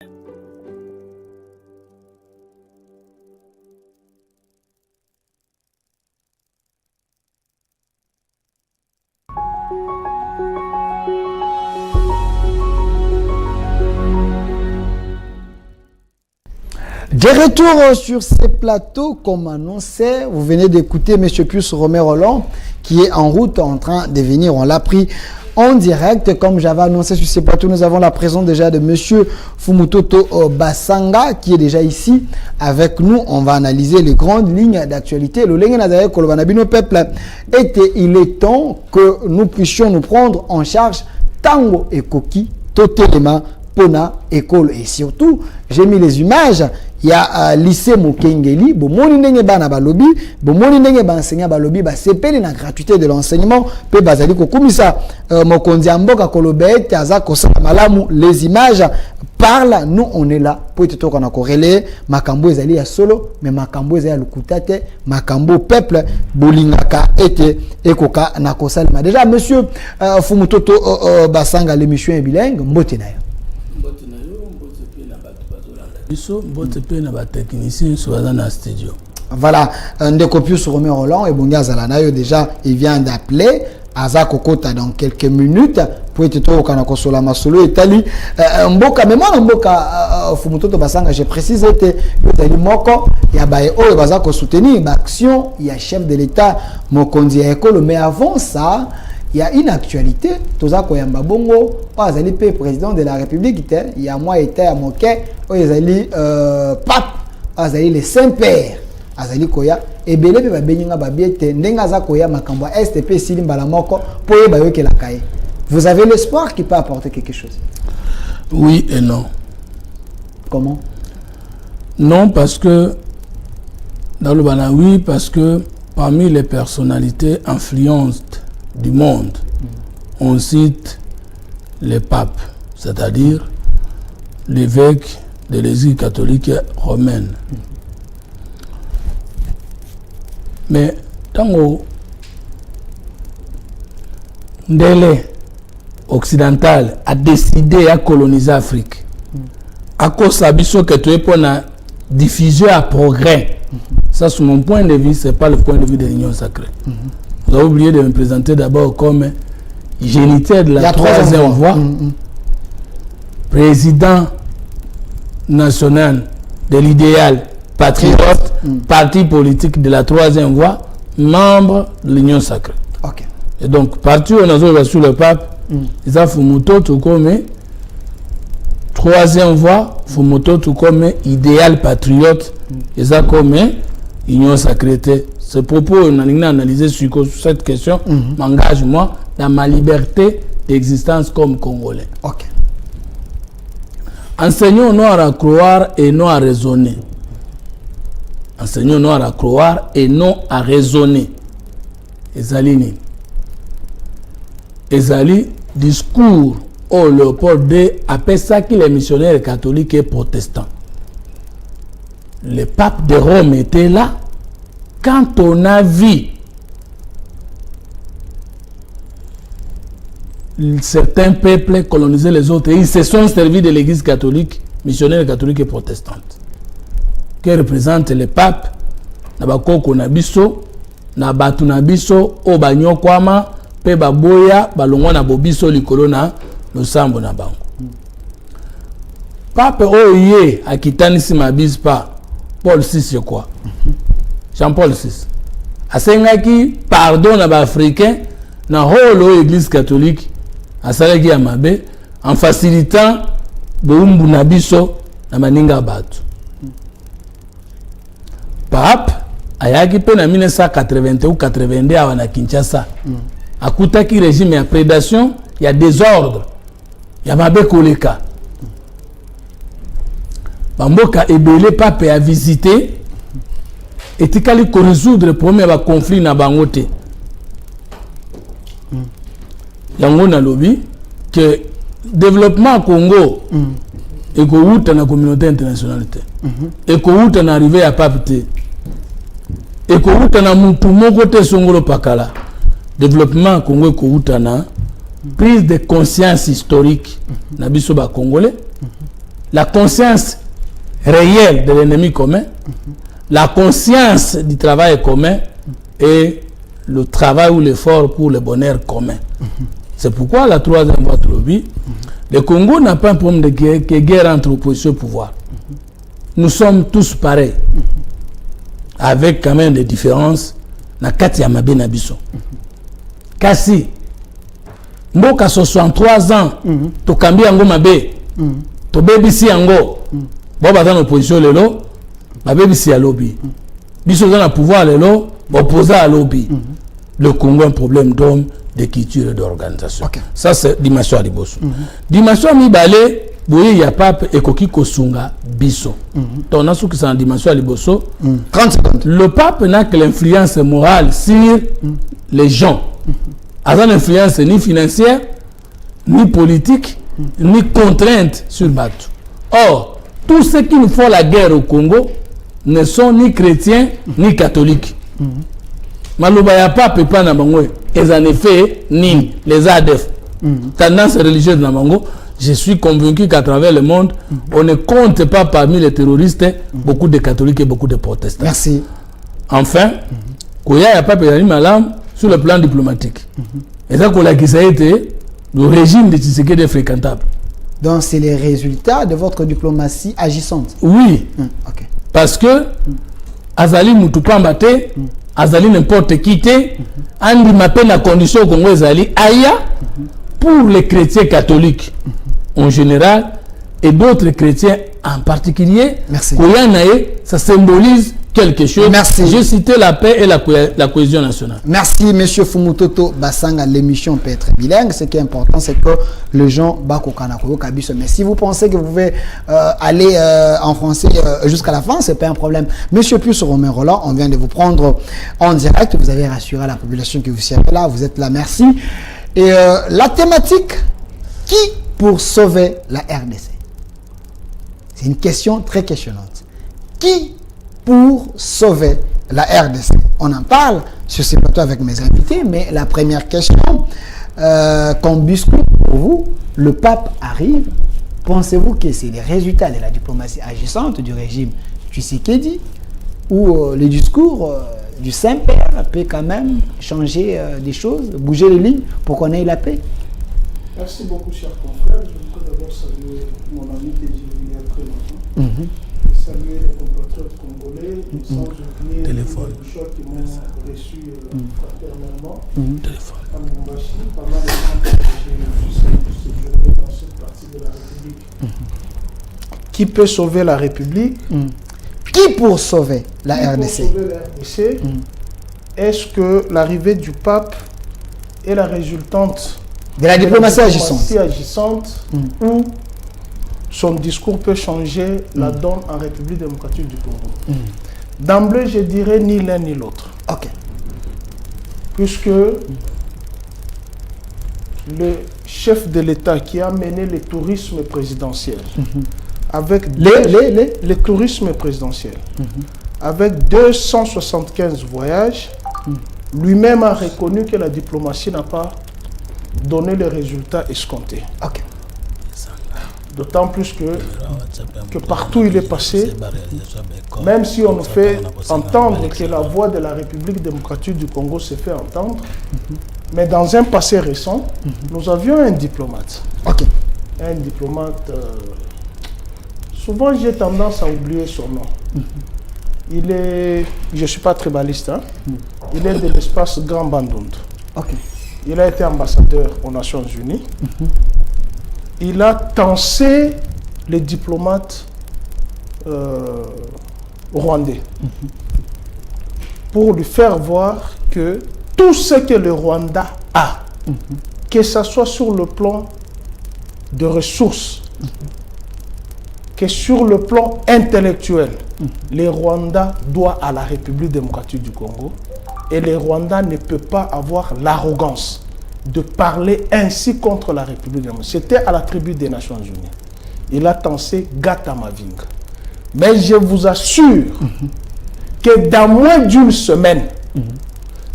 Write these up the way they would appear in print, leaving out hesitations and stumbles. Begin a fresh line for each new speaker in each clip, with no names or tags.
De retour sur ces plateaux, comme annoncé, vous venez d'écouter M. Pius Romain-Rolland qui est en route en train de venir. On l'a pris en direct, comme j'avais annoncé sur ces plateaux. Nous avons la présence déjà de M. Fumutoto Basanga qui est déjà ici avec nous. On va analyser les grandes lignes d'actualité. Le Lengue Nazaré Kolobanabino Peuple était, il est temps que nous puissions nous prendre en charge Tango et Koki, Totelema, Pona, école et surtout, j'ai mis les images. Il y a lycée Mokengeli, bomoni ndenge bana balobi, bomoni ndenge ba enseignant balobi ba sepeli na gratuité de l'enseignement, pe bazali ko kumisa mokonzi amboka kolobete aza kosala malamu. Les images parlent, nous on est là pour être qu'on a corrélé makambo ezali ya solo mais makambo ezali ya lukutate, makambo peuple bolingaka ete ekoka na kosalema. Déjà monsieur Fumutoto Basanga, l'émission est bilingue, mbote na yo. Voilà, Ndeko Pius Romain-Rolland et Bonga Zalanayo déjà, il vient d'appeler Aza Kokota dans quelques minutes pour être au Kanako Sola Masolo et Tali Mboka, mais moi Mboka Fumutoto Basanga, je précise que Tali Moko, il y a Baye O et Bazako soutenir l'action, il y a chef de l'État Mokondi Ekolo, mais avant ça, il y a une actualité, Toza Koyamba Bongo, Azali P, président de la République, il y a moi été à Moké, Azali Pape, Azali les Saint-Père, Azali Koya, et Belé Pe Babeninga Babiete, Ndengaza Koya Makamba, STP Silim Balamoko, Poye Bayoke la Kaye. Vous avez l'espoir qu'il peut apporter quelque chose?
Oui et non.
Comment?
Non, parce que, dans le Bana, oui, parce que parmi les personnalités influentes du monde, on cite les papes, c'est-à-dire l'évêque de l'Église catholique romaine. Mais tant que Ndele occidental a décidé à coloniser l'Afrique, à cause de ce que tu es pour la diffusion à progrès, ça, sur mon point de vue, ce n'est pas le point de vue de l'Union sacrée. Vous avez oublié de me présenter d'abord comme géniteur de la troisième voie, président national de l'idéal patriote, parti politique de la troisième voie, membre de l'Union sacrée.
Okay.
Et donc, parti où on a sur le pape, ils ont Fumuto tout comme troisième voie, Fumuto tout comme idéal patriote, ils ont comme Union sacrée. Ce propos, on a analysé sur cette question, m'engage moi dans ma liberté d'existence comme Congolais.
Okay.
Enseignons non à croire et non à raisonner. Enseignons non à croire et non à raisonner. Ezali discours au Léopold II appelle ça qu'il est missionnaire catholique et protestant. Le pape de Rome était là. Quand on a vu certains peuples coloniser les autres, ils se sont servis de l'église catholique, missionnaire catholique et protestante, qui représente le pape, Nabakoko Nabiso, Nabatu Nabiso, Obanyo Kwama, Pe Baboya, Balongwa Nabobiso, Likolona, Losambo Nabango. Pape Oye, Akitani Simabispa, Paul VI, c'est quoi? Jean-Paul VI. Asengaki pardon à l'Africain dans l'église catholique à Salagi Amabe en facilitant Boumbu Nabiso na Maninga Batu. Pape ayaki pe na 1981 ou 82 à Kinshasa. Akutaki régime ya prédation, il y a désordre. Il y a Mabe Koleka. Bamboka Ebele Pape a visité et tu as résoudre le premier conflit na bangote. Yango na lobby que développement Congo et que na communauté internationale et que na arrivé à pape et que na mutu moko te songolo pakala. Développement Congo et na prise de conscience historique na biso ba congolais. la conscience réelle de l'ennemi commun, la conscience du travail commun et le travail ou l'effort pour le bonheur commun. C'est pourquoi la troisième voie de lobby, le Congo n'a pas un problème de guerre, qui est guerre entre opposition et pouvoir. Nous sommes tous pareils, avec quand même des différences. Na kati ya mabe na biso. Kasi, mboka 63 ans, to kambi yango mabe, to bebisi yango, boba dans l'opposition lelo, ba bebisi ya lobby. Biso dans le pouvoir lelo, opposé à lobby. Le Congo a un problème d'homme, de culture et d'organisation. Okay. Ça c'est dimension à liboso. Dimension à mibale, boye ya pape ekoki kosunga biso. Ton asu qui c'est en dimension à liboso.
30 secondes.
Le pape n'a que l'influence morale sur les gens. Avant l'influence ni financière, ni politique, ni contrainte sur Batou. Or, tous ceux qui nous font la guerre au Congo ne sont ni chrétiens ni catholiques. Maloba ya pape pas na bango. Et en effet, ni les ADF. Tendance religieuse na bango. Je suis convaincu qu'à travers le monde, on ne compte pas parmi les terroristes beaucoup de catholiques et beaucoup de protestants.
Merci.
Enfin, Koya ya pape ya malam sur le plan diplomatique. Et ça qui ça a été le régime de Tshisekedi est fréquentable.
Donc c'est les résultats de votre diplomatie agissante.
Oui.
Okay.
Parce que Azali Moutupambate, Azali n'importe qui te, Andi m'appelle la condition au Congo Azali, Aya, pour les chrétiens catholiques en général et d'autres chrétiens en particulier, ça symbolise quelque chose.
Merci.
J'ai cité la paix et la cohésion nationale.
Merci, monsieur Fumutoto Basanga. L'émission peut être bilingue. Ce qui est important, c'est que les gens mais si vous pensez que vous pouvez aller en français jusqu'à la fin, c'est pas un problème. Monsieur Pius Romain Roland, on vient de vous prendre en direct. Vous avez rassuré la population que vous êtes là. Vous êtes là, merci. Et la thématique, qui pour sauver la RDC? C'est une question très questionnante. Qui pour sauver la RDC? On en parle sur ce plateau avec mes invités, mais la première question qu'on biscuit pour vous, le pape arrive. Pensez-vous que c'est les résultats de la diplomatie agissante du régime Tshisekedi ou le discours du Saint-Père peut quand même changer des choses, bouger les lignes pour qu'on ait la paix?
Merci beaucoup, cher confrère. Je voudrais d'abord saluer mon ami que j'ai vu il y a très longtemps. Saluer les compatriotes congolais, sans oublier les bouchots qui m'ont reçu fraternellement. À Mumbashi, pas mal de gens que j'ai vu séjourner dans cette partie de la République. Qui peut sauver la République?
Qui pour sauver la RDC?
Pour sauver la RDC, est-ce que l'arrivée du pape est la résultante
de la diplomatie agissante
ou son discours peut changer la donne en République démocratique du Congo? D'emblée, je dirais ni l'un ni l'autre.
Ok.
Puisque le chef de l'État qui a mené le tourisme présidentiel avec le tourisme présidentiel avec 275 voyages, lui-même a reconnu que la diplomatie n'a pas donné les résultats escomptés.
Okay.
D'autant plus que partout il est passé, même si on nous fait entendre que la voix de la République démocratique du Congo s'est fait entendre, mais dans un passé récent, nous avions un diplomate.
Okay.
Un diplomate, souvent j'ai tendance à oublier son nom. Il est, je ne suis pas tribaliste, hein? Il est de l'espace Grand Bandund.
Okay.
Il a été ambassadeur aux Nations Unies. Il a tensé les diplomates rwandais pour lui faire voir que tout ce que le Rwanda a, que ce soit sur le plan de ressources, que sur le plan intellectuel, le Rwanda doit à la République démocratique du Congo. Et le Rwanda ne peut pas avoir l'arrogance de parler ainsi contre la République démocratique. C'était à la tribune des Nations Unies. Il a tensé Gata Maving. Mais je vous assure que dans moins d'une semaine,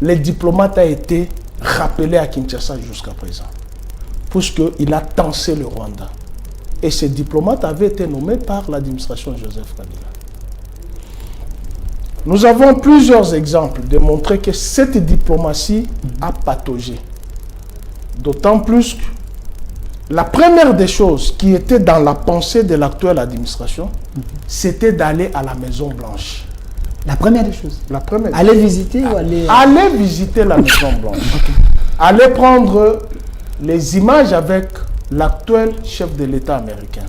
le diplomate a été rappelé à Kinshasa jusqu'à présent. Puisqu'il a tensé le Rwanda. Et ces diplomates avaient été nommés par l'administration Joseph Kabila. Nous avons plusieurs exemples de montrer que cette diplomatie a pataugé. D'autant plus que la première des choses qui était dans la pensée de l'actuelle administration, c'était d'aller à la Maison Blanche.
La première des choses.
La première.
Aller visiter ou aller...
Aller visiter la Maison Blanche.
Okay.
Aller prendre les images avec l'actuel chef de l'État américain.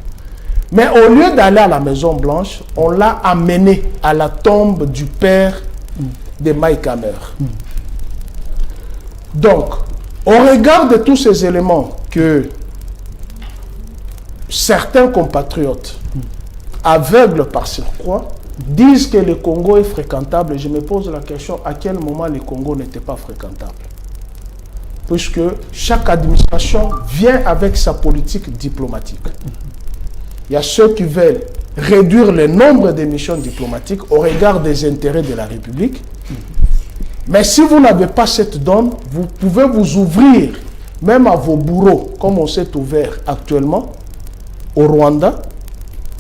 Mais au lieu d'aller à la Maison Blanche, on l'a amené à la tombe du père de Mike Hammer. Donc, au regard de tous ces éléments que certains compatriotes, aveugles par surcroît, disent que le Congo est fréquentable, je me pose la question à quel moment le Congo n'était pas fréquentable. Puisque chaque administration vient avec sa politique diplomatique. Il y a ceux qui veulent réduire le nombre de missions diplomatiques au regard des intérêts de la République. Mais si vous n'avez pas cette donne, vous pouvez vous ouvrir, même à vos bourreaux, comme on s'est ouvert actuellement au Rwanda,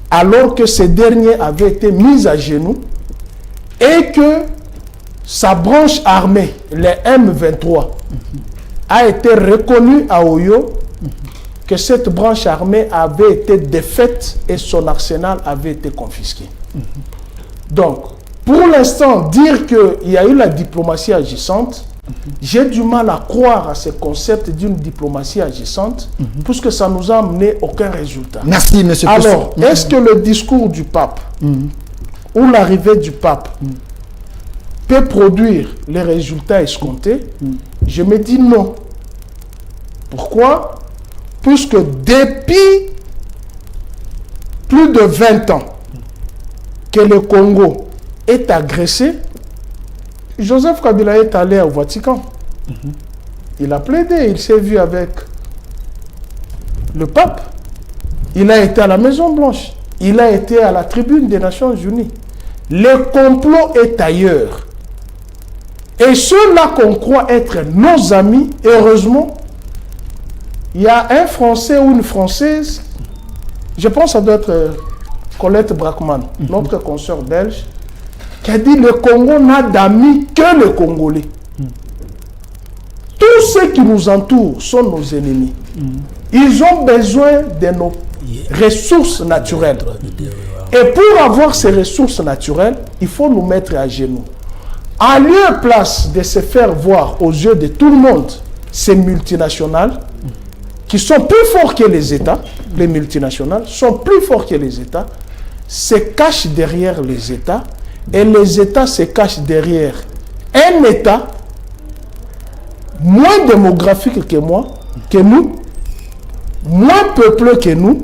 alors que ces derniers avaient été mis à genoux et que sa branche armée, les M23, a été reconnue à Oyo, que cette branche armée avait été défaite et son arsenal avait été confisqué. Donc, pour l'instant, dire qu'il y a eu la diplomatie agissante, j'ai du mal à croire à ce concept d'une diplomatie agissante, puisque ça ne nous a amené aucun résultat.
Merci, M.
Alors, est-ce que le discours du pape ou l'arrivée du pape peut produire les résultats escomptés? Je me dis non. Pourquoi? Puisque depuis plus de 20 ans que le Congo est agressé, Joseph Kabila est allé au Vatican. Il a plaidé, il s'est vu avec le pape. Il a été à la Maison Blanche. Il a été à la tribune des Nations Unies. Le complot est ailleurs. Et ceux-là qu'on croit être nos amis, heureusement, il y a un Français ou une Française, je pense que ça doit être Colette Brackman, notre consoeur belge, qui a dit le Congo n'a d'amis que le Congolais. Tous ceux qui nous entourent sont nos ennemis. Ils ont besoin de nos ressources naturelles. Et pour avoir ces ressources naturelles, il faut nous mettre à genoux. En lieu et place de se faire voir aux yeux de tout le monde, ces multinationales, qui sont plus forts que les États, les multinationales sont plus forts que les États, se cachent derrière les États, et les États se cachent derrière un État moins démographique que nous, moins peuplé que nous,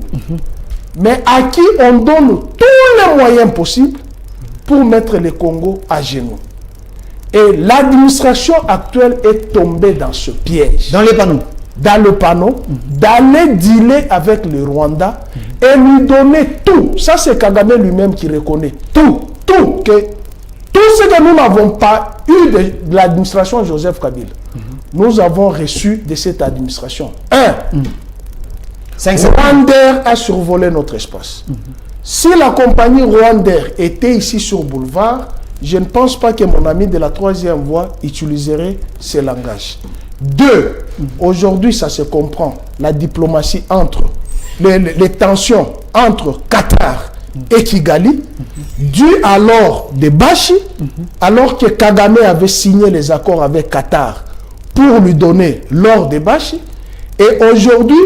mais à qui on donne tous les moyens possibles pour mettre le Congo à genoux. Et l'administration actuelle est tombée dans ce piège.
Dans les panneaux.
Dans le panneau, d'aller dealer avec le Rwanda et lui donner tout. Ça, c'est Kagame lui-même qui reconnaît. Tout ce que nous n'avons pas eu de l'administration Joseph Kabila, nous avons reçu de cette administration. Rwandair a survolé notre espace. Si la compagnie Rwandair était ici sur Boulevard, je ne pense pas que mon ami de la troisième voie utiliserait ce langage. 2, aujourd'hui ça se comprend, la diplomatie entre, les tensions entre Qatar et Kigali, dû à l'or de Bashi, alors que Kagame avait signé les accords avec Qatar pour lui donner l'or de Bashi, et aujourd'hui,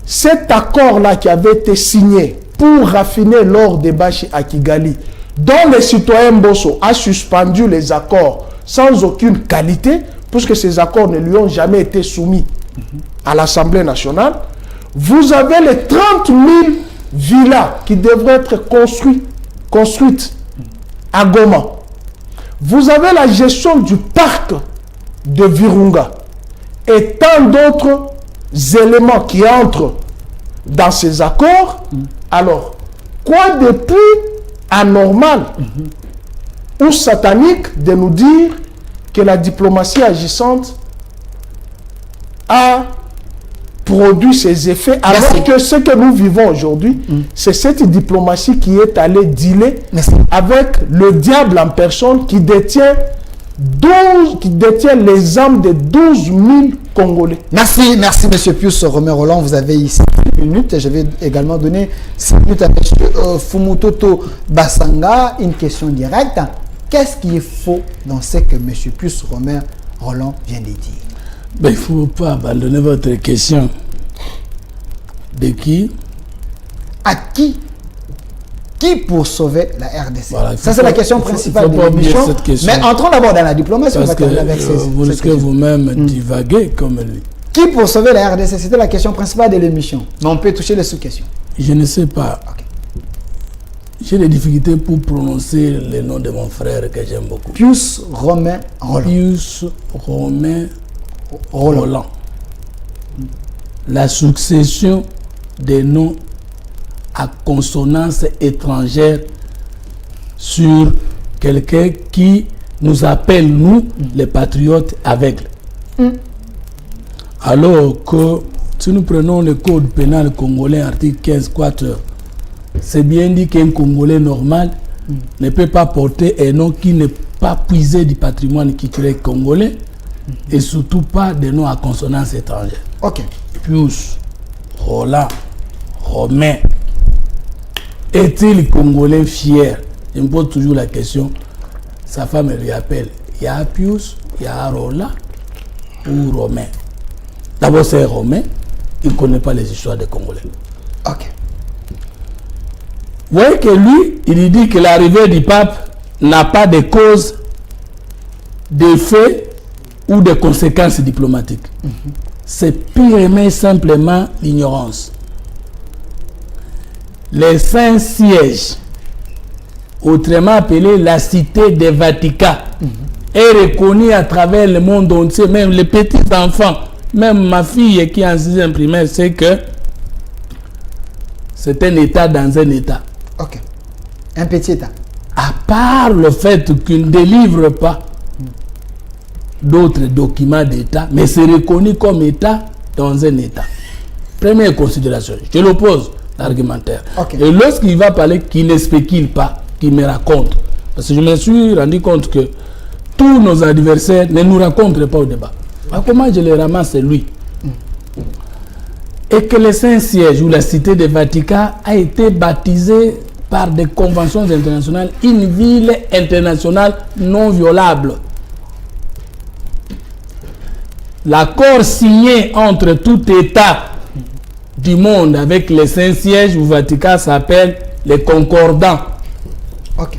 cet accord-là qui avait été signé pour raffiner l'or de Bashi à Kigali, dont le citoyen Bosso a suspendu les accords sans aucune qualité, puisque ces accords ne lui ont jamais été soumis à l'Assemblée nationale, vous avez les 30 000 villas qui devraient être construites à Goma. Vous avez la gestion du parc de Virunga et tant d'autres éléments qui entrent dans ces accords. Alors, quoi de plus anormal ou satanique de nous dire que la diplomatie agissante a produit ses effets, alors
Merci.
que ce que nous vivons aujourd'hui, c'est cette diplomatie qui est allée dealer
Merci.
avec le diable en personne qui détient les âmes de 12 000 Congolais.
Merci, merci Monsieur Pius Romain Roland. Vous avez ici 1 minute. Je vais également donner 6 minutes à Monsieur Fumutoto Basanga. Une question directe. Qu'est-ce qui est faux dans ce que Monsieur Pius Romain Roland vient de dire?
Ben, il ne faut pas abandonner votre question. De qui?
À qui? Qui pour sauver la RDC?
Voilà,
Ça, c'est la question principale de l'émission. Mais entrons d'abord dans la diplomatie.
Parce que vous risquez vous-même divaguer comme lui.
Qui pour sauver la RDC? C'était la question principale de l'émission. Mais on peut toucher les sous-questions.
Je ne sais pas.
Okay.
J'ai des difficultés pour prononcer le nom de mon frère que j'aime beaucoup.
Pius Romain Roland.
Pius Romain Roland. La succession des noms à consonance étrangère sur quelqu'un qui nous appelle, nous, les patriotes aveugles. Alors que si nous prenons le code pénal congolais, article 15, 4, c'est bien dit qu'un Congolais normal ne peut pas porter un nom qui n'est pas puisé du patrimoine culturel congolais et surtout pas des noms à consonance étrangère.
Ok.
Pius, Roland, Romain. Est-il Congolais fier? Je me pose toujours la question. Sa femme lui appelle. Il y a Pius, il y a Roland ou Romain. D'abord c'est Romain. Il ne connaît pas les histoires des Congolais.
Ok.
Vous voyez que lui, il dit que l'arrivée du pape n'a pas de cause, d'effet ou de conséquences diplomatiques. C'est purement et simplement l'ignorance. Les saints sièges, autrement appelé la cité des Vatican, est reconnue à travers le monde entier, même les petits enfants, même ma fille qui est en 6e primaire, sait que c'est un État dans un État.
Ok. Un petit État.
À part le fait qu'il ne délivre pas d'autres documents d'État, mais c'est reconnu comme État dans un État. Première considération. Je l'oppose, l'argumentaire.
Okay.
Et lorsqu'il va parler, qu'il ne spécule pas, qu'il me raconte. Parce que je me suis rendu compte que tous nos adversaires ne nous racontent pas au débat. Alors, comment je les ramasse, c'est lui. Et que le Saint-Siège ou la Cité des Vatican a été baptisée par des conventions internationales, une ville internationale non violable. L'accord signé entre tout État du monde avec les Saint-Sièges ou Vatican s'appelle les concordants.
Ok.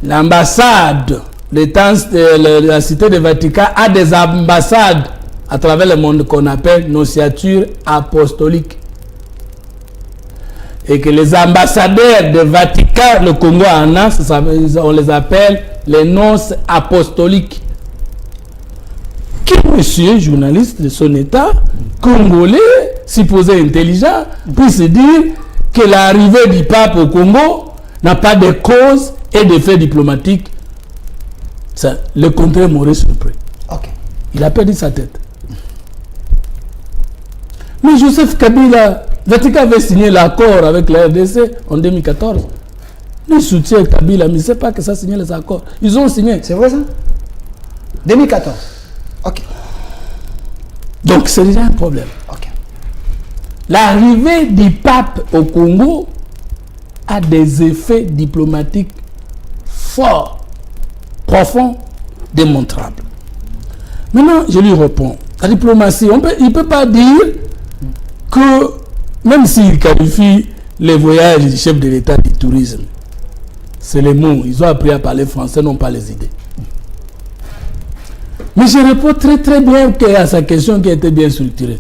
L'ambassade, la Cité des Vatican a des ambassades à travers le monde qu'on appelle nociatures apostoliques. Et que les ambassadeurs de Vatican, le Congo en a, on les appelle les nonces apostoliques. Qui, monsieur, journaliste de son État, congolais, supposé intelligent, puisse dire que l'arrivée du pape au Congo n'a pas de cause et d'effet diplomatique? Ça, le contraire m'aurait surpris.
Ok.
Il a perdu sa tête. Mais Joseph Kabila, Vatican avait signé l'accord avec la RDC en 2014. Ils soutiennent Kabila, mais il ne sait pas que ça a signé les accords. Ils ont signé.
C'est vrai ça? 2014. Ok.
Donc c'est déjà un problème.
Ok.
L'arrivée du pape au Congo a des effets diplomatiques forts, profonds, démontrables. Maintenant, je lui réponds. La diplomatie, il ne peut pas dire que, même s'il qualifie les voyages du chef de l'État du tourisme, c'est les mots. Ils ont appris à parler français, non pas les idées. Mais je réponds très très bien à sa question qui a été bien structurée.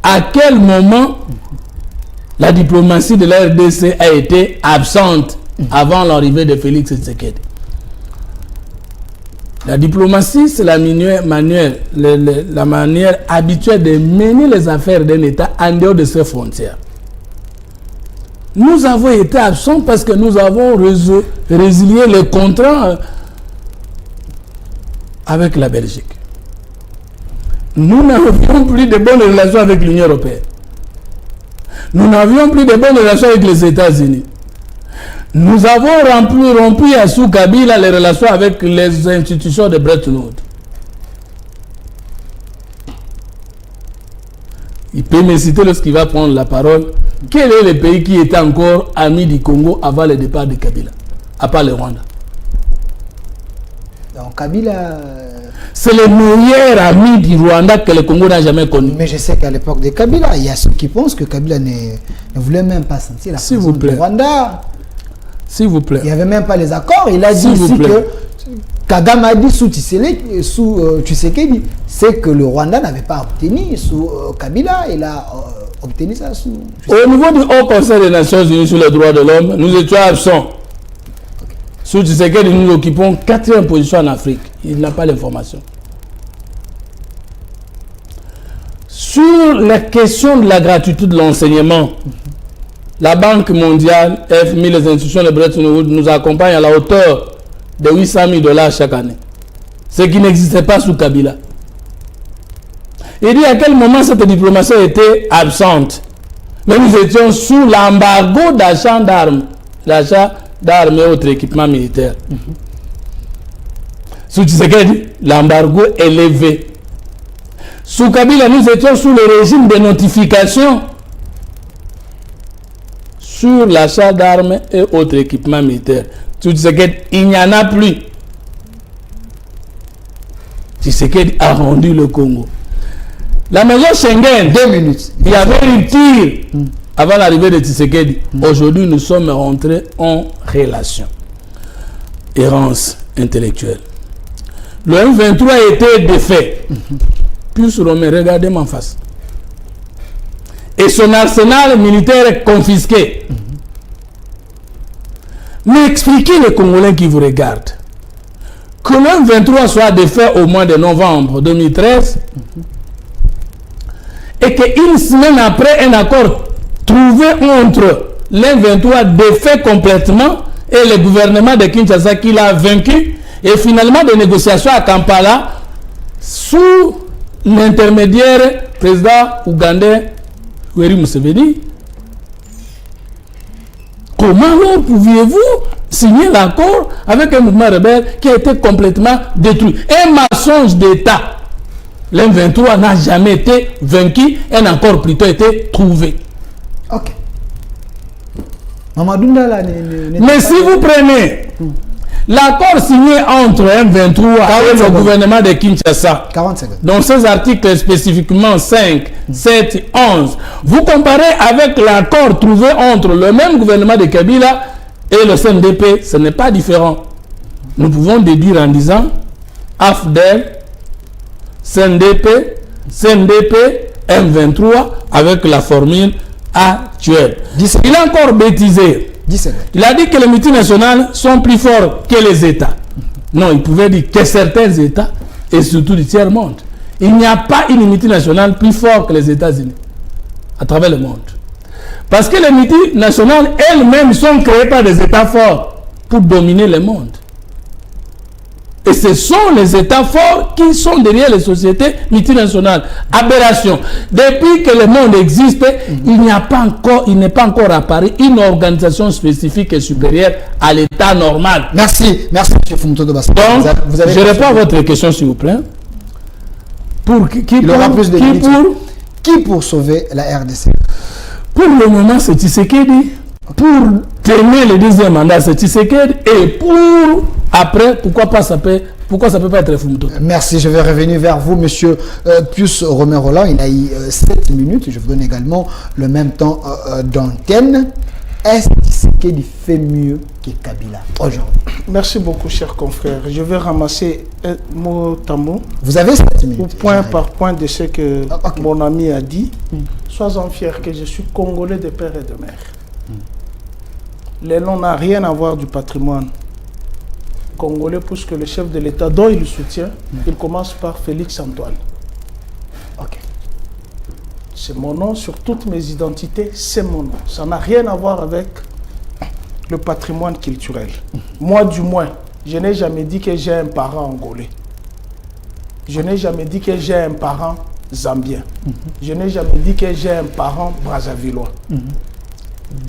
À quel moment la diplomatie de la RDC a été absente avant l'arrivée de Félix Tshisekedi? La diplomatie, c'est la manière habituelle de mener les affaires d'un État en dehors de ses frontières. Nous avons été absents parce que nous avons résilié le contrat avec la Belgique. nous n'avions plus de bonnes relations avec l'Union européenne. Nous n'avions plus de bonnes relations avec les États-Unis. Nous avons rompu à sous Kabila les relations avec les institutions de Bretton Woods. Il peut me citer lorsqu'il va prendre la parole. Quel est le pays qui était encore ami du Congo avant le départ de Kabila, à part le Rwanda?
Donc Kabila...
C'est le meilleur ami du Rwanda que le Congo n'a jamais connu.
Mais je sais qu'à l'époque de Kabila, il y a ceux qui pensent que Kabila ne voulait même pas sentir la présence du Rwanda.
S'il vous plaît.
Il n'y avait même pas les accords. Il a dit aussi que Kagame a dit sous Tshisekedi, c'est que le Rwanda n'avait pas obtenu sous Kabila. Il a obtenu ça sous...
Au niveau du Haut Conseil des Nations Unies sur les droits de l'homme, nous étions absents. Sous Tshisekedi, nous occupons 4e position en Afrique. Il n'a pas l'information. Sur la question de la gratuité de l'enseignement, la Banque mondiale, FMI, les institutions de Bretton Woods nous accompagnent à la hauteur de 800 000 $ chaque année. Ce qui n'existait pas sous Kabila. Il dit à quel moment cette diplomatie était absente. Mais nous étions sous l'embargo d'achat d'armes. L'achat d'armes et autres équipements militaires. Sous Tshisekedi, l'embargo est levé. Sous Kabila, nous étions sous le régime de notification sur l'achat d'armes et autres équipements militaires. Sous Tshisekedi, il n'y en a plus. Tshisekedi a rendu le Congo. La maison Schengen,
2 minutes.
Il y avait une tir avant l'arrivée de Tshisekedi. Aujourd'hui, nous sommes rentrés en relation. Errance intellectuelle. Le M23 était défait. Puis regardez-moi en face. Et son arsenal militaire est confisqué. Mais expliquez les Congolais qui vous regardent que le M23 soit défait au mois de novembre 2013 et qu'une semaine après un accord trouvé entre l'M23 défait complètement et le gouvernement de Kinshasa qui l'a vaincu, et finalement des négociations à Kampala sous l'intermédiaire président ougandais Yoweri Museveni. Comment alors pouviez-vous signer l'accord avec un mouvement rebelle qui a été complètement détruit? Un mensonge d'État. L'M23 n'a jamais été vaincu, un accord plutôt été trouvé.
Ok. Mais
si vous prenez l'accord signé entre M23 et le gouvernement de Kinshasa,
40 secondes.
dans ces articles spécifiquement 5, 7, 11, vous comparez avec l'accord trouvé entre le même gouvernement de Kabila et le CNDP, ce n'est pas différent. Nous pouvons déduire en disant AFDEL, CNDP, M23 avec la formule actuelle. Il a encore bêtisé. Il a dit que les multinationales sont plus forts que les États. Non, il pouvait dire que certains États, et surtout du tiers-monde. Il n'y a pas une multinationale plus forte que les États-Unis à travers le monde. Parce que les multinationales elles-mêmes sont créées par des États forts pour dominer le monde. Et ce sont les États forts qui sont derrière les sociétés multinationales. Aberration. Depuis que le monde existe, il n'est pas encore apparu une organisation spécifique et supérieure à l'État normal.
Merci, M. Fumuto Dobassa.
Donc, je réponds à votre question, s'il vous plaît.
Qui pour sauver la RDC?
Pour le moment, c'est Tshisekedi. Pour tenir le 10e mandat, c'est Tshisekedi. Et pour après, pourquoi ça peut pas être Fumuto?
Merci, je vais revenir vers vous, monsieur Pius Romero-Roland. Il a eu 7 minutes. Je vous donne également le même temps d'antenne. Est-ce que Tshisekedi fait mieux que Kabila aujourd'hui?
Merci beaucoup, cher confrère. Je vais ramasser mot à mot.
Vous avez 7 minutes.
Point par point de ce que mon ami a dit. Sois-en fier que je suis congolais de père et de mère. Les noms n'ont rien à voir du patrimoine congolais, puisque le chef de l'État dont il soutient, il commence par Félix Antoine. C'est mon nom, sur toutes mes identités, c'est mon nom. Ça n'a rien à voir avec le patrimoine culturel. Moi, du moins, je n'ai jamais dit que j'ai un parent angolais. Je n'ai jamais dit que j'ai un parent zambien. Je n'ai jamais dit que j'ai un parent brazzavillois.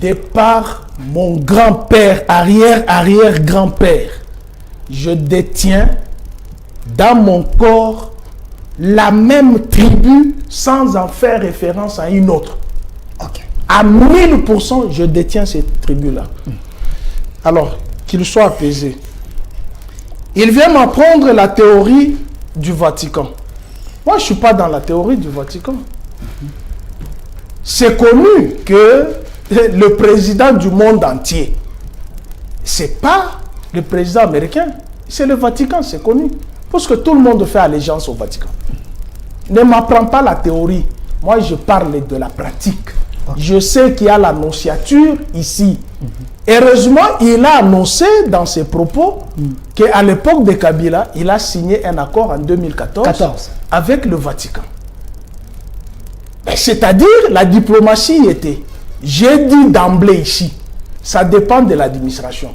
De par mon grand-père, arrière-arrière-grand-père, je détiens dans mon corps la même tribu sans en faire référence à une autre. À 1000%, je détiens cette tribu-là. Alors, qu'il soit apaisé. Il vient m'apprendre la théorie du Vatican. Moi, je ne suis pas dans la théorie du Vatican. C'est connu que le président du monde entier, ce n'est pas le président américain, c'est le Vatican, c'est connu. Parce que tout le monde fait allégeance au Vatican. Ne m'apprends pas la théorie. Moi, je parle de la pratique. Je sais qu'il y a l'annonciature ici. Heureusement, il a annoncé dans ses propos qu'à l'époque de Kabila, il a signé un accord en 2014 avec le Vatican. C'est-à-dire, la diplomatie y était. J'ai dit d'emblée ici, ça dépend de l'administration.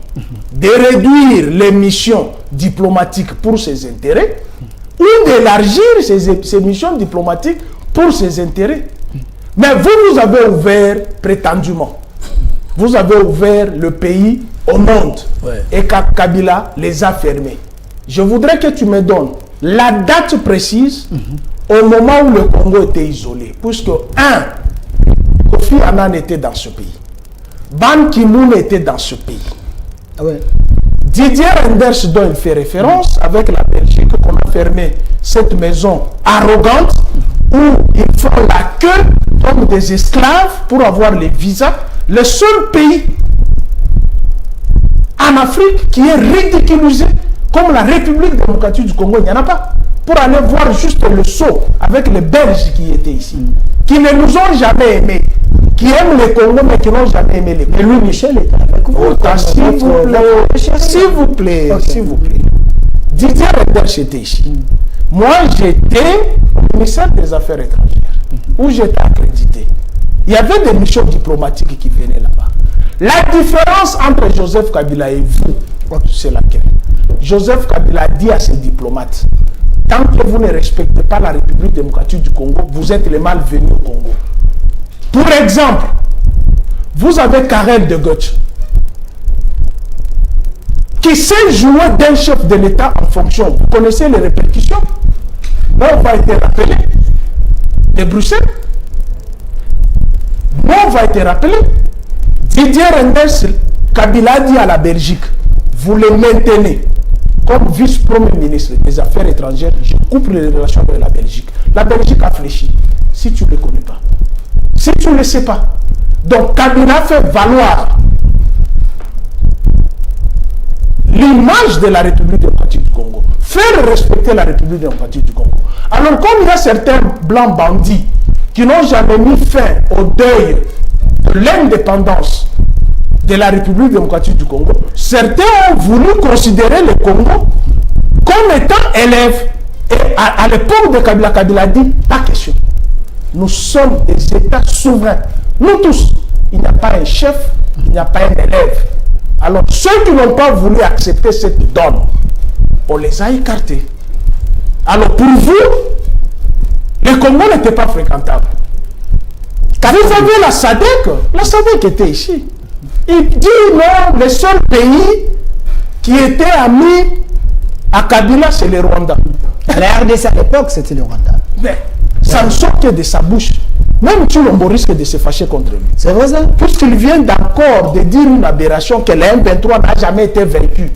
De réduire les missions diplomatiques pour ses intérêts ou d'élargir ces missions diplomatiques pour ses intérêts. Mais vous avez ouvert prétendument. Vous avez ouvert le pays au monde. Et Kabila les a fermés. Je voudrais que tu me donnes la date précise au moment où le Congo était isolé. Puisque, Kofi Annan était dans ce pays. Ban Ki-moon était dans ce pays. Didier Reynders, dont il fait référence, avec la Belgique, qu'on a fermé cette maison arrogante où ils font la queue comme des esclaves pour avoir les visas. Le seul pays en Afrique qui est ridiculisé comme la République démocratique du Congo, il n'y en a pas. Pour aller voir juste le saut avec les Belges qui étaient ici, qui ne nous ont jamais aimés, qui aiment le Congo mais qui n'ont jamais aimé les Congo.
Et Louis Michel est avec vous.
S'il vous plaît, s'il vous plaît. Didier Reynders était ici. Moi, j'étais au ministère des Affaires étrangères, où j'étais accrédité. Il y avait des missions diplomatiques qui venaient là-bas. La différence entre Joseph Kabila et vous, c'est laquelle? Joseph Kabila dit à ses diplomates, tant que vous ne respectez pas la République démocratique du Congo, vous êtes les malvenus au Congo. Pour exemple, vous avez Karel de Gucht, qui sait jouer d'un chef de l'État en fonction. Vous connaissez les répercussions? On va être rappelé de Bruxelles. On va être rappelé. Didier Reynders, Kabila dit à la Belgique, vous le maintenez comme vice-premier ministre des Affaires étrangères, je coupe les relations avec la Belgique. La Belgique a fléchi, si tu ne le connais pas. Si tu ne le sais pas. Donc Kabila fait valoir l'image de la République démocratique du Congo. Faire respecter la République démocratique du Congo. Alors comme il y a certains blancs bandits qui n'ont jamais mis fin au deuil de l'indépendance de la République démocratique du Congo, certains ont voulu considérer le Congo comme étant élève. Et à l'époque de Kabila, Kabila dit, pas question. Nous sommes des États souverains. Nous tous. Il n'y a pas un chef, il n'y a pas un élève. Alors ceux qui n'ont pas voulu accepter cette donne, on les a écartés. Alors pour vous, le Congo n'était pas fréquentable. Car vous avez la SADC était ici. Il dit non, le seul pays qui était ami à Kabila, c'est le Rwanda.
La RDC à l'époque, c'était le Rwanda.
Mais ça ne sort que de sa bouche. Même Tshilombo risque de se fâcher contre lui.
C'est vrai ça?
Puisqu'il vient d'encore de dire une aberration que le M23 n'a jamais été vaincu.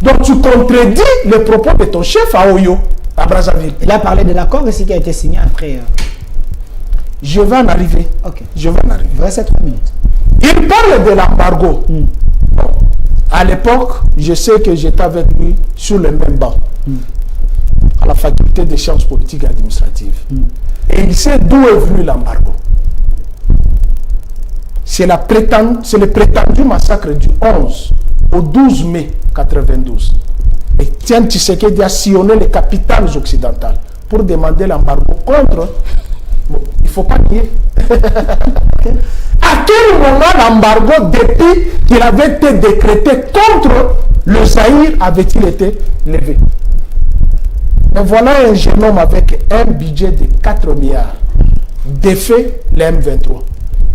Donc tu contredis les propos de ton chef à Oyo, à Brazzaville.
Il a parlé de l'accord ici qui a été signé après.
Je vais en arriver.
Ok.
Je vais en arriver.
Il reste 3 minutes.
Il parle de l'embargo. Bon. À l'époque, je sais que j'étais avec lui sur le même banc. À la faculté des sciences politiques et administratives. Et il sait d'où est venu l'embargo. C'est le prétendu massacre du 11 au 12 mai 92. Et Tian Tshisekedi a sillonné les capitales occidentales pour demander l'embargo contre... Bon, il ne faut pas nier. À quel moment l'embargo, depuis qu'il avait été décrété contre le Zaïre, avait-il été levé? Mais voilà un jeune homme avec un budget de 4 milliards défait le M23.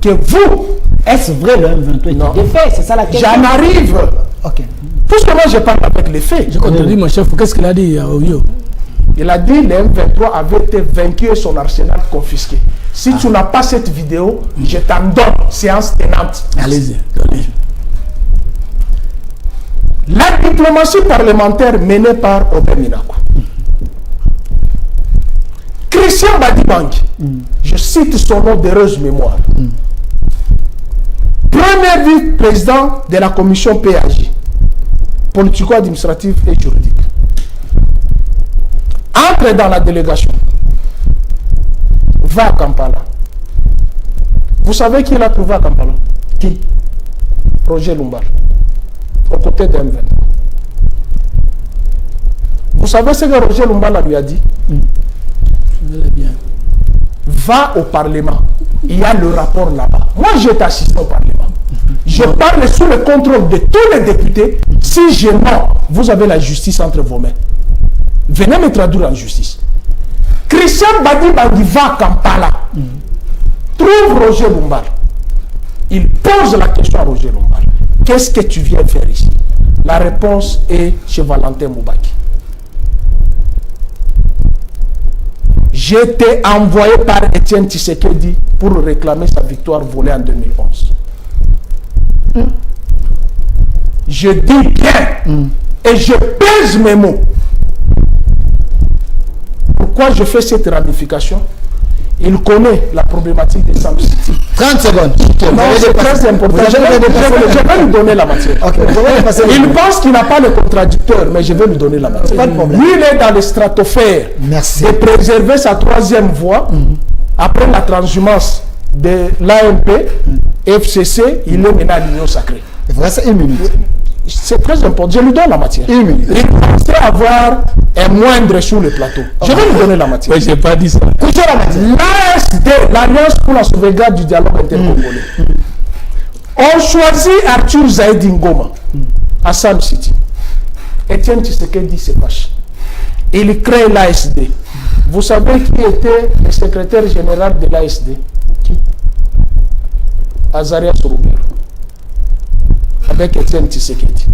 Que vous,
Est-ce vrai le M23
Non.
est défait? C'est ça la question.
j'en arrive.
Ok.
Puisque moi je parle avec les faits.
Je contredis mon chef. Qu'est-ce qu'il a dit à Ovio?
Il a dit le M23 avait été vaincu et son arsenal confisqué. Si tu n'as pas cette vidéo, je t'en donne, séance tenante.
Allez-y. Allez-y.
La diplomatie parlementaire menée par Robert Minakou. Christian Badibank, je cite son nom d'heureuse mémoire. Premier vice-président de la commission PAJ, politico-administrative et juridique. Entre dans la délégation. Va à Kampala. Vous savez qui l'a trouvé à Kampala? Qui? Roger Lumbal. Aux côtés d'un M23. Vous savez ce que Roger Lumbal lui a dit?
Bien.
Va au Parlement. Il y a le rapport là-bas. Moi, j'ai assisté au Parlement. Je parle sous le contrôle de tous les députés. Si je mens, vous avez la justice entre vos mains. Venez me traduire en justice. Christian Badibangi va à Kampala. Trouve Roger Lumbal. Il pose la question à Roger Lumbal. Qu'est-ce que tu viens faire ici? La réponse est chez Valentin Moubaki. J'étais envoyé par Étienne Tshisekedi pour réclamer sa victoire volée en 2011. Je dis bien et je pèse mes mots. Pourquoi je fais cette ramification? Il connaît la problématique des Sam City.
30 secondes.
Non, c'est très important. Je vais lui donner la matière.
Ok, vous allez passer le
Il
temps.
pense qu'il n'a pas le contradicteur, mais je vais lui donner la matière.
Pas de problème.
Lui, il est dans le stratosphère
Merci.
de préserver sa troisième voie après la transhumance de l'AMP, FCC, il est maintenant à l'Union sacrée.
Il vous reste 1 minute.
C'est très important. Je lui donne la matière.
1 minute.
Il pensait avoir un moindre sur le plateau. Je vais lui donner la matière.
Oui, j'ai pas dit ça.
Couchez la matière.
L'ASD, l'Alliance pour la sauvegarde du dialogue intercongolais, ont choisi Arthur Zaïdi Ngoma à Sam City. Étienne Tshisekedi se fâche. Il crée l'ASD. Vous savez qui était le secrétaire général de l'ASD? Qui? Azarias Roubert. Avec Étienne Tshisekedi.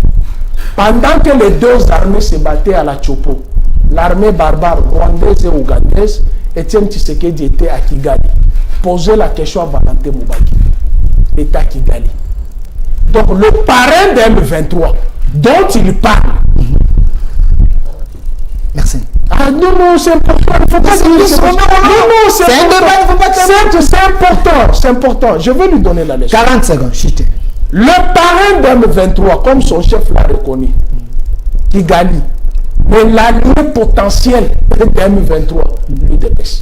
Pendant que les deux armées se battaient à la Chopo, l'armée barbare rwandaise et ougandaise, Étienne Tshisekedi était à Kigali. Posez la question à Valentin Moubaki. Était à Kigali. Donc le parrain de M23 dont il parle.
Merci.
Ah non, c'est important. Il faut pas dire c'est
un débat, il faut pas
c'est important. C'est important. Je vais lui donner la leçon.
40 secondes. Chutez.
Le parrain d'M23, comme son chef l'a reconnu, Kigali, mais l'allié potentiel de M23, lui dépêche.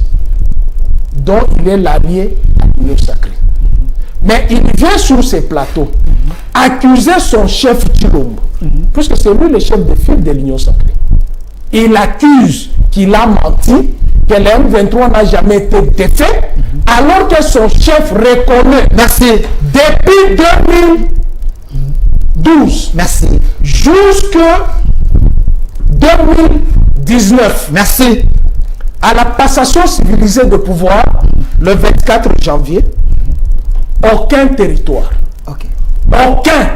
Donc il est l'allié à l'Union sacrée. Mais il vient sur ces plateaux accuser son chef Chilombo, puisque c'est lui le chef de file de l'Union sacrée. Il accuse qu'il a menti, que le M23 n'a jamais été défait, alors que son chef reconnaît.
Merci.
Depuis 2012
Merci.
jusqu'à 2019,
Merci.
à la passation civilisée de pouvoir, le 24 janvier, aucun territoire,
Ok.
aucun,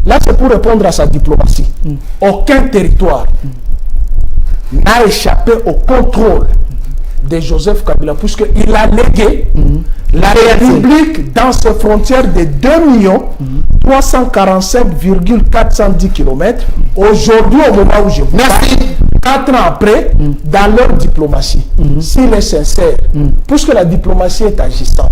là c'est pour répondre à sa diplomatie, aucun territoire n'a échappé au contrôle de Joseph Kabila, puisqu'il a légué la République dans ses frontières de 2 345,410 km. Aujourd'hui, au moment où je vous parle, 4 ans après, dans leur diplomatie, s'il est sincère, puisque la diplomatie est agissante,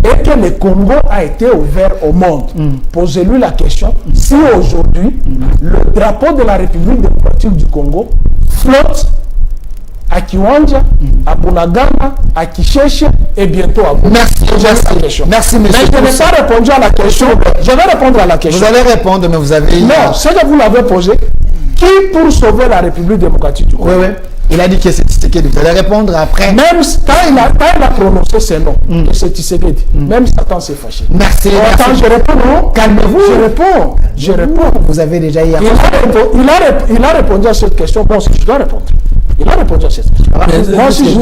et que le Congo a été ouvert au monde, posez-lui la question, si aujourd'hui, le drapeau de la République démocratique du Congo flotte à Kiwanja, à Bunagana, à Kisheshe et bientôt à Goma.
Merci. Merci, monsieur.
Mais je n'ai pas répondu à la question. Je vais répondre à la question.
Vous allez répondre, mais vous avez...
Non, ce que vous l'avez posé, qui pour sauver la République démocratique du Congo?
Oui, oui. Il a dit que c'est Tshisekedi. Vous allez répondre après.
Même quand il a prononcé ses noms, que c'est Tshisekedi, même Satan s'est fâché.
Merci.
Attends, je réponds, non?
Calmez-vous.
Je réponds.
Vous avez déjà hier.
Il a répondu à cette question. Bon, si je dois répondre. Il a répondu à cette question. Moi aussi,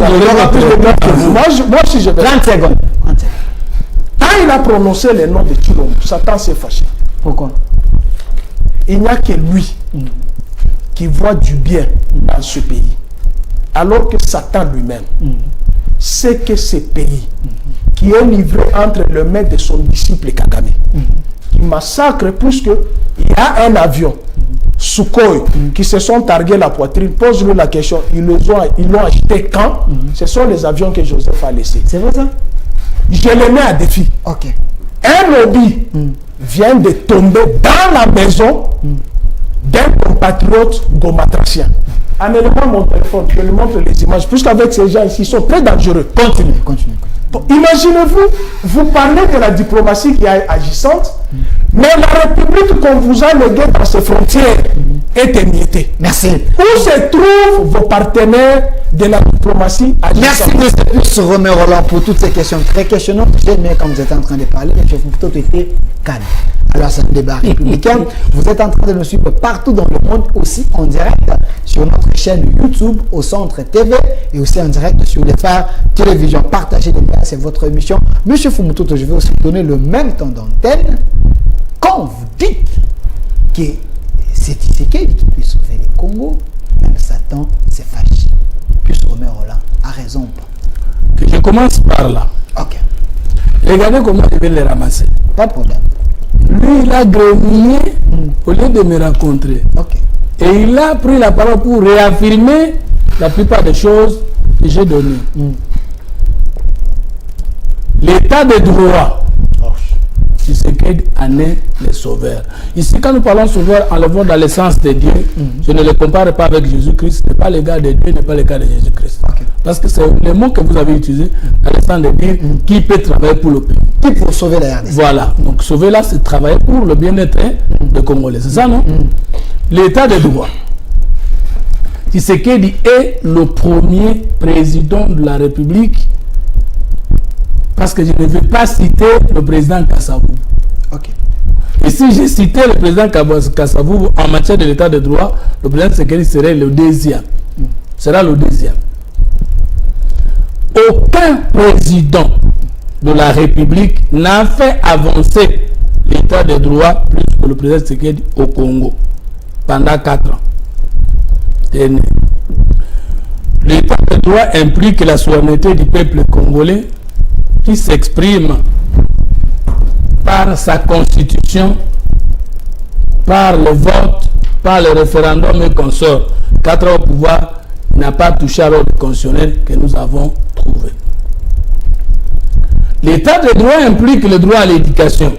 je vais.
30 secondes.
Quand il a prononcé les noms de Tshilombo, Satan s'est fâché.
Pourquoi?
Il n'y a que lui qui voit du bien dans ce pays. Alors que Satan lui-même sait que ce pays qui est livré entre les mains de son disciple Kagame, qui massacre puisqu'il y a un avion, Sukhoi, qui se sont targués la poitrine. Pose-lui la question, ils l'ont acheté quand? Ce sont les avions que Joseph a laissés.
C'est vrai ça?
Je les mets à défi.
Ok.
Un lobby vient de tomber dans la maison d'un compatriote gomatracien. Amenez-moi mon téléphone, je lui montre les images, puisqu'avec ces gens ici, ils sont très dangereux.
Continuez.
Bon, imaginez-vous, vous parlez de la diplomatie qui est agissante, mais la République qu'on vous a léguée dans ses frontières est émiettée.
Merci.
Où se trouvent vos partenaires de la diplomatie agissante?
Merci M. Plus Romain Roland pour toutes ces questions très questionnantes. J'ai aimé quand vous êtes en train de parler, mais je vous plutôt été calme. Alors c'est un débat républicain. Vous êtes en train de nous suivre partout dans le monde, aussi en direct sur notre chaîne YouTube au Centre TV et aussi en direct sur les phares télévision. Partagez les liens, c'est votre émission. Monsieur Fumutoto, je vais aussi vous donner le même temps d'antenne quand vous dites que c'est Tshisekedi qui peut sauver le Congo, même Satan s'est fâché. Plus Romain Roland a raison ou pas?
Que je commence par là.
Ok.
Regardez comment je vais les ramasser.
Pas de problème.
Lui, il a grogné au lieu de me rencontrer.
Ok.
Et il a pris la parole pour réaffirmer la plupart des choses que j'ai données. L'état de droit, Tshisekedi en est le sauveur. Ici, quand nous parlons sauveur, en le voit dans l'essence de Dieu, je ne le compare pas avec Jésus-Christ. Ce n'est pas le gars de Dieu, n'est pas le gars de Jésus-Christ.
Ok.
Parce que c'est le mot que vous avez utilisé dans l'essence de dire qui peut travailler pour le pays.
Qui pour sauver la RDC?
Voilà. Donc sauver là, c'est travailler pour le bien-être des Congolais. C'est ça, non? L'état de droit. Tshisekedi est le premier président de la République, parce que je ne vais pas citer le président Kassavou.
Ok.
Et si j'ai cité le président Kassavou en matière de l'état de droit, le président Tshisekedi serait le deuxième. Sera le deuxième. Aucun président de la République n'a fait avancer l'état de droit plus que le président Tshisekedi au Congo pendant 4 ans. L'état de droit implique la souveraineté du peuple congolais qui s'exprime par sa constitution, par le vote, par le référendum et consorts. 4 ans au pouvoir n'a pas touché à l'ordre constitutionnel que nous avons trouvé. L'état de droit implique le droit à l'éducation.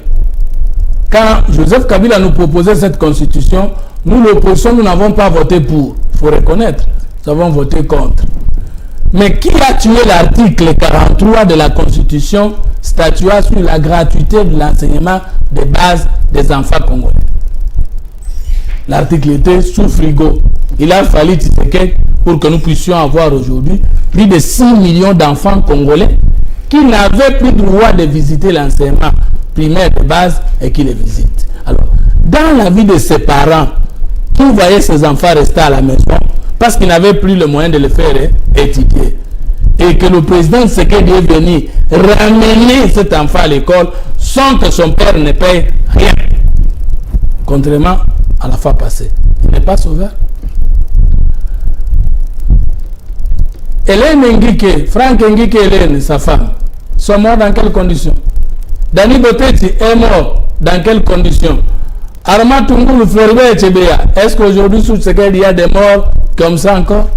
Quand Joseph Kabila nous proposait cette constitution, nous, l'opposition, nous n'avons pas voté pour. Il faut reconnaître, nous avons voté contre. Mais qui a tué l'article 43 de la Constitution statuant sur la gratuité de l'enseignement de base des enfants congolais? L'article était sous frigo. Il a fallu Tshisekedi pour que nous puissions avoir aujourd'hui plus de 6 millions d'enfants congolais qui n'avaient plus le droit de visiter l'enseignement primaire de base et qui les visitent. Alors, dans la vie de ses parents, qui voyaient ces enfants rester à la maison parce qu'ils n'avaient plus le moyen de les faire étudier, et que le président Tshisekedi est venu ramener cet enfant à l'école sans que son père ne paye rien, contrairement à la fois passée. Il n'est pas sauveur. Hélène Ngike, Franck Ngike et Hélène, sa femme, sont morts dans quelles conditions? Dani Boteti est mort dans quelles conditions? Arma Tungulu, Floribert Etchebeya, est-ce qu'aujourd'hui sous Tshisekedi il y a des morts comme ça encore?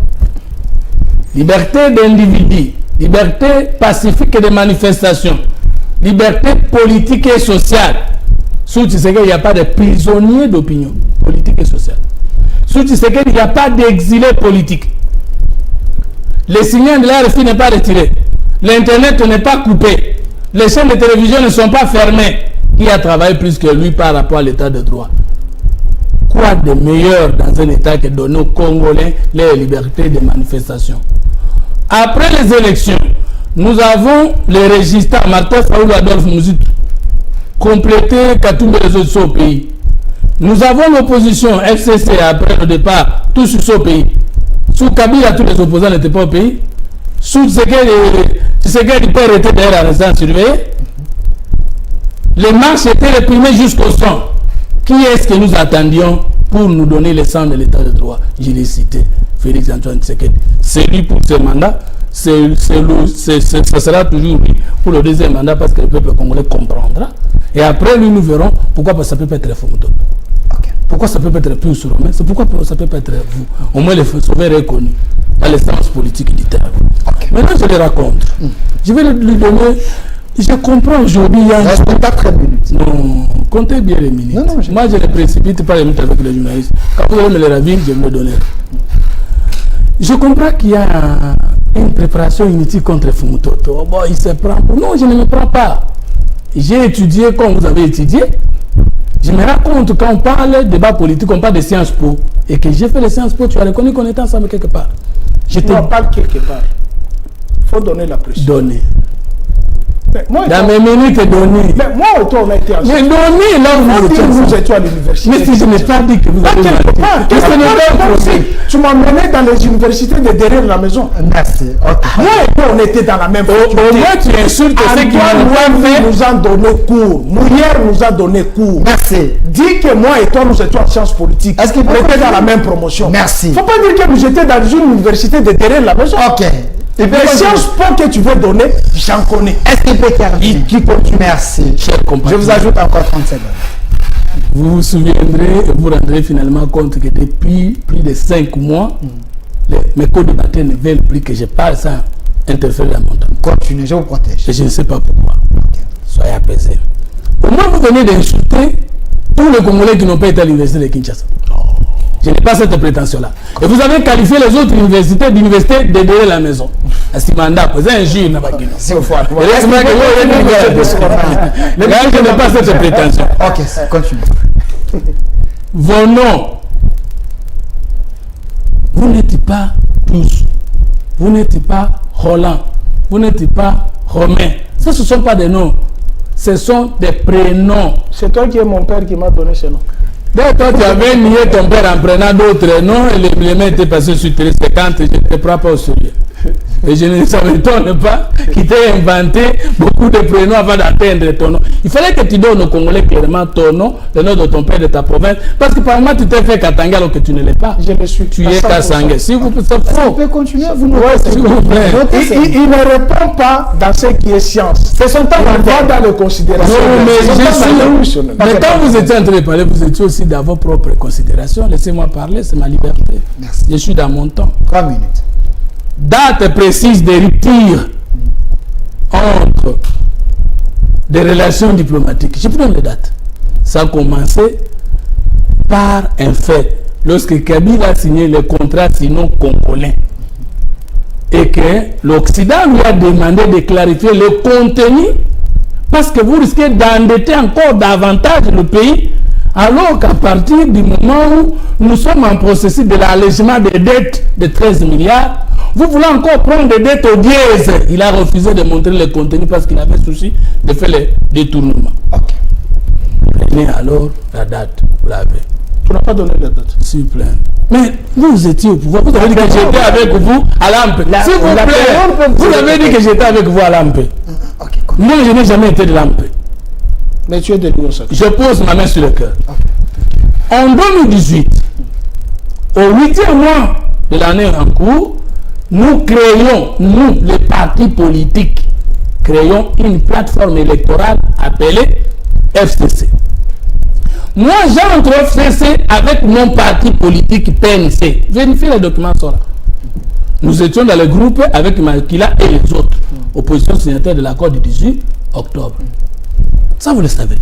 Liberté d'individu, liberté pacifique de manifestation, liberté politique et sociale. Sous Tshisekedi, il n'y a pas de prisonniers d'opinion politique et sociale. Sous Tshisekedi, il n'y a pas d'exilés politiques. Le signal de la RFI n'est pas retiré. L'Internet n'est pas coupé. Les chaînes de télévision ne sont pas fermées. Qui a travaillé plus que lui par rapport à l'état de droit? Quoi de meilleur dans un état que donner aux Congolais les libertés de manifestation? Après les élections, nous avons les registres Martin Faoulou Adolphe Mouzitou, complété Katumbe les autres au pays. Nous avons l'opposition FCC après le départ, tous sur ce pays. Sous Kabila, tous les opposants n'étaient pas au pays. Sous Tshisekedi, du père était derrière la résidence surveillée. Les marches étaient réprimées jusqu'au sang. Qui est-ce que nous attendions pour nous donner le sang de l'état de droit? Je l'ai cité, Félix Antoine Tshisekedi. C'est lui pour ce mandat, ça sera toujours lui pour le deuxième mandat parce que le peuple congolais comprendra. Et après, lui, nous verrons pourquoi ça peut pas être Fomoto. Pourquoi ça peut pas être plus sur Romain? C'est pourquoi ça peut pas être vous. Au moins, les sauveurs reconnus dans les sens politiques du terme. Maintenant, je les raconte. Je vais lui donner. Je comprends aujourd'hui.
Reste pas 13 minutes.
Non, comptez bien les minutes.
Non,
moi, je ne précipite pas les minutes avec les journalistes. Quand vous allez me les ravir, je vais me le donner. Je comprends qu'il y a une préparation inutile contre Fumutoto. Bon, il se prend pour... Non, je ne me prends pas. J'ai étudié comme vous avez étudié. Je me rends compte quand on parle de débat politique, on parle de Sciences Po. Et que j'ai fait les Sciences Po, tu as reconnu qu'on était ensemble quelque part.
Je te parle quelque part. Il faut donner la pression.
Donner.
Moi,
dans mes minutes données.
Mais moi et toi, on a été ensemble.
Mais donné, là,
nous étions à l'université.
Mais si je n'ai pas dit que vous avez
menti. Tu m'as mené dans les universités de derrière la maison.
Merci.
Moi et toi, on était dans la même faculté.
Au moins, tu insultes ceux qui
nous ont donné cours. Mouillère nous a donné cours.
Merci.
Dis que moi et toi, nous étions en sciences politiques.
Est-ce qu'on
était dans la même promotion?
Merci.
Il ne faut pas dire que nous étions dans une université de derrière la maison.
Ok.
Les Sciences Po que tu veux donner, j'en connais.
Est-ce qu'il peut terminer?
Qui continue?
Merci. Je vous ajoute encore 30 secondes.
Vous vous souviendrez et vous rendrez finalement compte que depuis plus de 5 mois, mes co-débatteurs ne veulent plus que je parle sans interférer dans mon temps.
Continuez, je vous protège.
Et je ne sais pas pourquoi. Okay. Soyez apaisés. Au moins, vous venez d'insulter tous les Congolais qui n'ont pas été à l'université de Kinshasa. Je n'ai pas cette prétention-là. Et vous avez qualifié les autres universités d'université de derrière la maison. C'est mandat, c'est un juge.
C'est au foie.
Je n'ai pas cette prétention.
Ok, continue.
Vos noms, vous n'êtes pas tous. Vous n'êtes pas Roland. Vous n'êtes pas Romain. Ça, ce ne sont pas des noms. Ce sont des prénoms.
C'est toi qui es mon père qui m'a donné ce nom.
Donc toi tu avais nié ton père en prenant d'autres noms et les mains étaient passées sur 350 et je ne te prends pas au sérieux. Et je ne m'étonne pas qu'il t'ait inventé beaucoup de prénoms avant d'atteindre ton nom. Il fallait que tu donnes aux Congolais clairement ton nom, le nom de ton père de ta province, parce que par moment tu t'es fait Katanga alors que tu ne l'es pas.
Je le suis.
Tu es Kassangé. Si vous
pouvez continuer, vous nous
s'il vous plaît.
Il ne répond pas dans ce qui est science. C'est son temps dans les considérations.
Mais quand vous étiez en train de parler, vous étiez aussi dans vos propres considérations. Laissez-moi parler, c'est ma liberté.
Merci.
Je suis dans mon temps.
3 minutes.
Date précise de rupture entre des relations diplomatiques. Je vous donne les dates. Ça a commencé par un fait. Lorsque Kabila a signé le contrat sino-congolais et que l'Occident lui a demandé de clarifier le contenu parce que vous risquez d'endetter encore davantage le pays, alors qu'à partir du moment où nous sommes en processus de l'allègement des dettes de 13 milliards, vous voulez encore prendre des dettes au dièse. Il a refusé de montrer le contenu parce qu'il avait souci de faire les détournements.
Ok.
Prenez alors la date, vous l'avez.
Tu n'as pas donné la date.
S'il vous plaît. Mais vous étiez au pouvoir. Vous avez dit que j'étais avec vous à Lampe. S'il vous plaît. Vous avez dit que j'étais avec vous à Lampe.
Okay,
moi, je n'ai jamais été de Lampe.
Mais tu es de l'UOSA.
Je pose ma main sur le cœur. En 2018, au 8e mois de l'année en cours, nous créons, nous, les partis politiques, créons une plateforme électorale appelée FCC. Moi, j'entre au FCC avec mon parti politique PNC. Vérifiez les documents sont là. Nous étions dans le groupe avec Makila et les autres. Opposition signataire de l'accord du 18 octobre. Ça, vous le savez.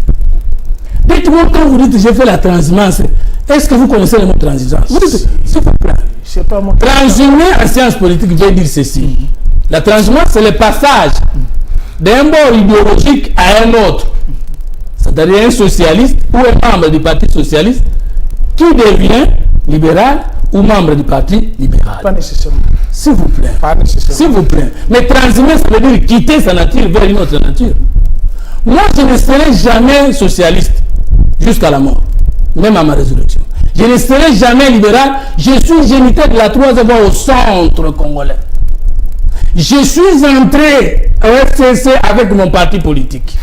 Dites-moi, quand vous dites j'ai fait la transhumance, est-ce que vous connaissez le mot transhumance? Vous dites, s'il vous plaît. Transhumer en sciences politiques veut dire ceci. La transhumance, c'est le passage d'un bord idéologique à un autre. C'est-à-dire un socialiste ou un membre du parti socialiste qui devient libéral ou membre du parti libéral.
Pas nécessairement.
S'il vous plaît.
Pas nécessairement.
S'il vous plaît. Mais transhumer, ça veut dire quitter sa nature vers une autre nature. Moi, je ne serai jamais socialiste jusqu'à la mort, même à ma résurrection. Je ne serai jamais libéral. Je suis géniteur de la 3e voie au centre congolais. Je suis entré au FCC avec mon parti politique.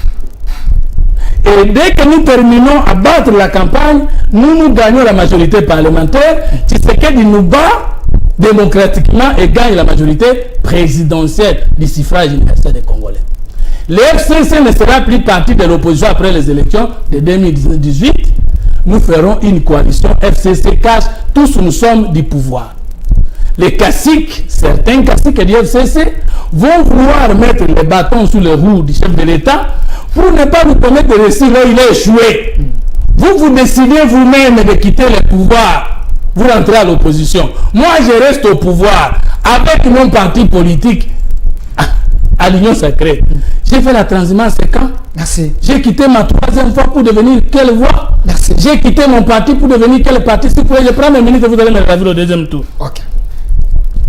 Et dès que nous terminons à battre la campagne, nous gagnons la majorité parlementaire. Tshisekedi nous bat démocratiquement et gagne la majorité présidentielle du suffrage universel des Congolais. Le FCC ne sera plus parti de l'opposition après les élections de 2018. Nous ferons une coalition FCC cash. Tous nous sommes du pouvoir. Les caciques, certains caciques du FCC, vont vouloir mettre les bâtons sous les roues du chef de l'État pour ne pas nous permettre de réussir là où il a échoué. Vous décidez vous-même de quitter le pouvoir. Vous rentrez à l'opposition. Moi, je reste au pouvoir avec mon parti politique à l'Union sacrée. J'ai fait la transhumance quand?
Merci.
J'ai quitté ma 3e fois pour devenir quelle voie?
Merci.
J'ai quitté mon parti pour devenir quel parti? Si vous pouvez, je prends mes minutes et vous allez me ravir au 2e tour.
Ok.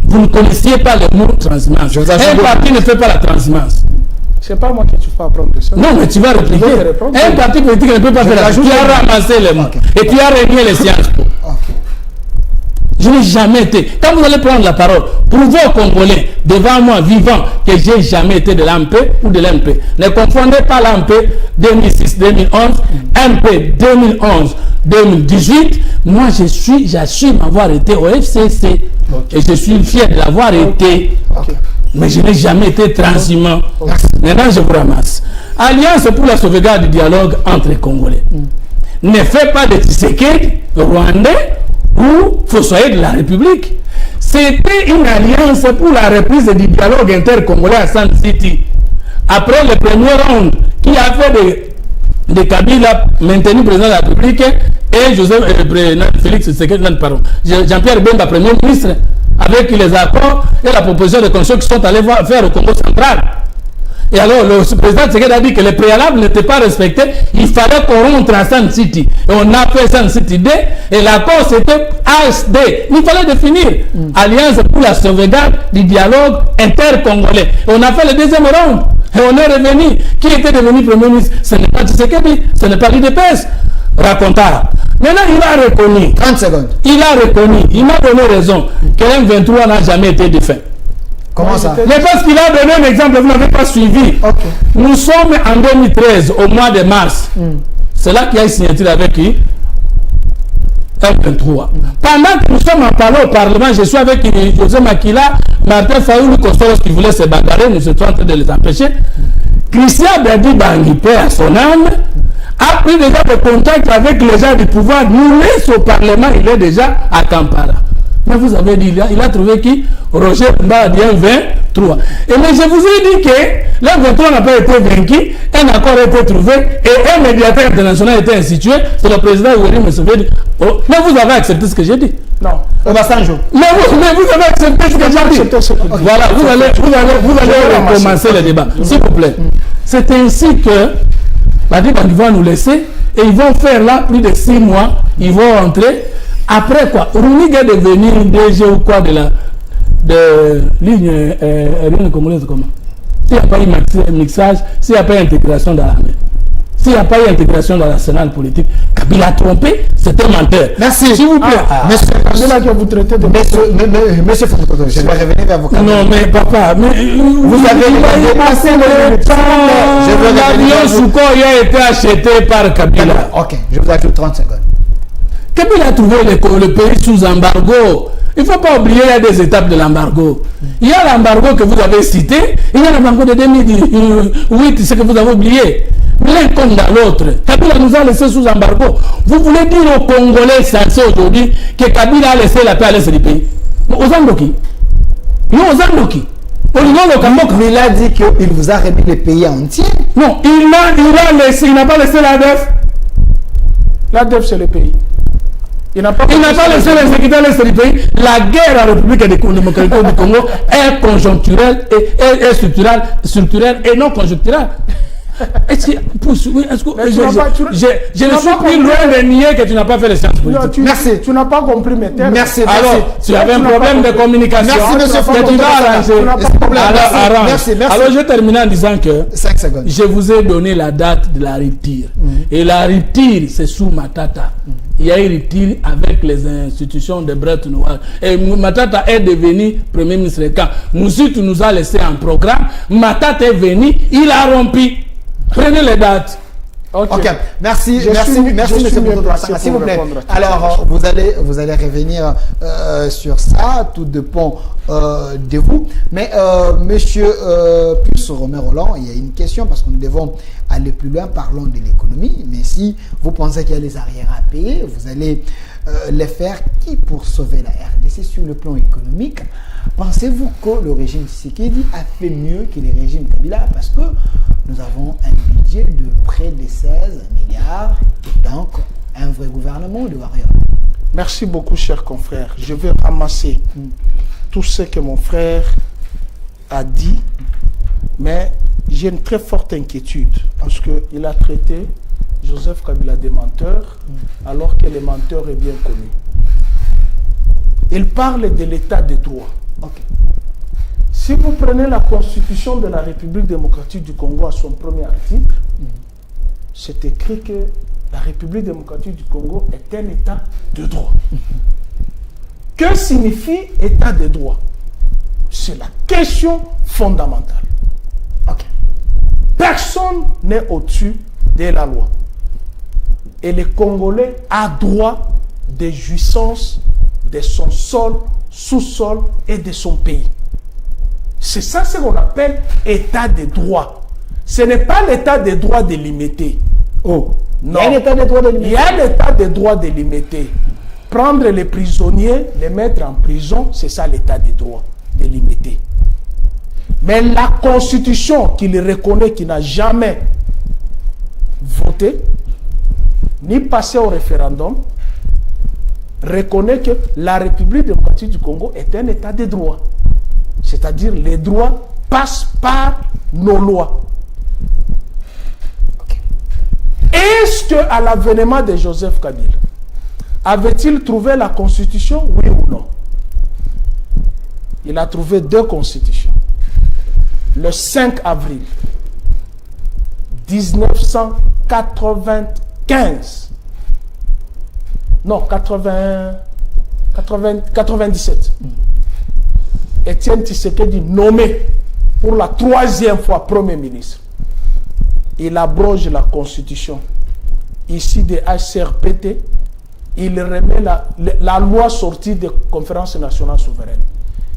Vous ne connaissiez pas le mot transhumance. Un parti ne fait pas la transhumance.
C'est pas moi qui tu vas apprendre ça.
Non, mais tu vas répliquer. Un parti politique ne peut pas faire la transhumance. Tu as ramassé les mots. Et tu as régné les sciences. Je n'ai jamais été. Quand vous allez prendre la parole, prouvez aux Congolais, devant moi, vivant, que j'ai jamais été de l'AMP ou de l'MP. Ne confondez pas l'AMP 2006-2011, MP 2011-2018. Moi, j'assume avoir été au FCC. Et je suis fier de l'avoir été. Mais je n'ai jamais été transhumant. Maintenant, je vous ramasse. Alliance pour la sauvegarde du dialogue entre les Congolais. Ne faites pas de Tshisekedi, Rwandais, ou fossoyeur de la République. C'était une alliance pour la reprise du dialogue intercongolais à San City. Après le premier round, qui a fait de Kabila maintenu président de la République et Félix Tshisekedi, Jean-Pierre Bemba, premier ministre, avec les accords et la proposition de constitution qui sont allés faire au Congo central. Et alors, le président Tshisekedi a dit que les préalables n'étaient pas respectés. Il fallait qu'on rentre à San City. Et on a fait San City D. Et l'accord, c'était HD. Il fallait définir Alliance pour la sauvegarde du dialogue intercongolais. Et on a fait le 2e round. Et on est revenu. Qui était devenu premier ministre? Ce n'est pas Tshisekedi. Ce n'est pas l'UDPS. Racontard. Maintenant, il a reconnu.
30 secondes.
Il a reconnu. Il m'a donné raison que M23 n'a jamais été défait.
Comment ça?
Mais parce qu'il a donné un exemple, vous n'avez pas suivi.
Okay.
Nous sommes en 2013, au mois de mars. C'est là qu'il y a une signature avec qui? M23. Pendant que nous sommes en parlant au Parlement, je suis avec José Makila, Martin Fayoulou, Kostoros qui voulait se bagarrer, nous sommes en train de les empêcher. Christian Berdi Bangui, paix à son âme, a pris déjà des contacts avec les gens du pouvoir. Nous laisse au Parlement, il est déjà à Kampala. Mais vous avez dit, il a trouvé qui? Roger Mbadien 23. Et mais je vous ai dit que l'M23 n'a pas été vaincu, un accord a été trouvé et un médiateur international a été institué. C'est le président Yoweri Museveni. Oh, mais vous avez accepté ce que j'ai dit?
Non.
Obasanjo.
Mais vous avez accepté ce que j'ai dit? Voilà, vous allez recommencer le débat. S'il vous plaît. C'est ainsi que Badi Bangui va nous laisser et ils vont faire là plus de 6 mois. Ils vont rentrer. Après quoi, Roumig est devenu DG ou quoi de la ligne aérienne congolaise comment? S'il n'y a pas eu mixage, s'il n'y a pas eu intégration dans l'armée, s'il n'y a pas eu intégration dans l'arsenal politique, Kabila a trompé, c'est un menteur.
Merci.
S'il vous plaît.
C'est là que vous traitez de...
Monsieur Fotokoto, je vais revenir vers vos camarades.
Non mais papa, mais
vous avez passé le temps.
L'avion Sukhoi a été acheté par Kabila.
Ok, je vous ajoute 30 secondes.
Kabila a trouvé le pays sous embargo. Il ne faut pas oublier, il y a des étapes de l'embargo. Il y a l'embargo que vous avez cité, il y a l'embargo de 2008, c'est que vous avez oublié. L'un comme dans l'autre. Kabila nous a laissé sous embargo. Vous voulez dire aux Congolais sensés aujourd'hui que Kabila a laissé la paix à l'est du pays? Aux Andoki. Non, aux Andoki.
Mais il a dit qu'il vous a remis le pays entier.
Non, il n'a pas laissé l'ADF.
L'ADF, c'est le pays.
Il n'a pas laissé les sécurités à l'est du pays. La guerre en République démocratique du Congo est conjoncturelle et structurelle et non conjoncturelle. Est-ce que,
Mais tu n'as pas- tu-
je
tu
ne
n'as
suis
pas
plus
compris.
loin de nier que tu n'as pas fait les sciences
Non,
politiques.
Merci.
Tu n'as pas compris mes termes.
Merci.
Alors, tu avais un problème de communication.
Merci, monsieur
que tu
Fontaine.
dois arranger.
Tu n'as pas de problème.
Alors,
Merci,
arrange.
merci, merci.
Alors, je termine en disant que
5 secondes.
je vous ai donné la date de la rupture. Et la rupture, c'est sous Matata. Il y a eu rupture avec les institutions de Bretton Woods. Et Matata est devenu Premier ministre quand Moussoutou nous a laissé un programme. Matata est venu, il a rompu. Prenez les dates.
Ok, merci,
Je
merci,
suis-
merci,
je suis
monsieur
mieux
Bondo
placé
Massanga, s'il
pour
vous plaît.
répondre à toutes
Alors, vous allez revenir sur ça, tout dépend de vous. Mais, monsieur Puce Romain Roland, il y a une question parce que nous devons aller plus loin, parlons de l'économie. Mais si vous pensez qu'il y a les arrières à payer, vous allez les faire qui pour sauver la RDC sur le plan économique? Pensez-vous que le régime Tshisekedi a fait mieux que les régimes Kabila? Parce que nous avons un budget de près de 16 milliards et donc un vrai gouvernement de warriors.
Merci beaucoup, chers confrères. Je vais ramasser tout ce que mon frère a dit, mais j'ai une très forte inquiétude parce qu'il a traité Joseph Kabila de menteur, alors que le menteur est bien connu. Il parle de l'état de droit.
Ok.
Si vous prenez la constitution de la République démocratique du Congo à son premier article, c'est écrit que la République démocratique du Congo est un état de droit. Que signifie état de droit? C'est la question fondamentale.
Ok.
Personne n'est au-dessus de la loi. Et le Congolais a droit de jouissance de son sol, sous-sol et de son pays. C'est ça ce qu'on appelle état de droit. Ce n'est pas l'état de droit délimité.
Oh.
Non.
Il y a un état de droit de
Il y a l'état de droit délimité. Prendre les prisonniers, les mettre en prison, c'est ça l'état de droit délimité. Mais la constitution qu'il reconnaît, qu'il n'a jamais voté, ni passé au référendum, reconnaît que la République démocratique du Congo est un état de droit. C'est-à-dire les droits passent par nos lois. Est-ce qu'à l'avènement de Joseph Kabila, avait-il trouvé la constitution, oui ou non? Il a trouvé deux constitutions. Le 5 avril 1995, non, 97, Étienne Tshisekedi nommé pour la 3e fois Premier ministre. Il abroge la constitution ici de HCRPT, il remet la loi sortie de conférence nationale souveraine.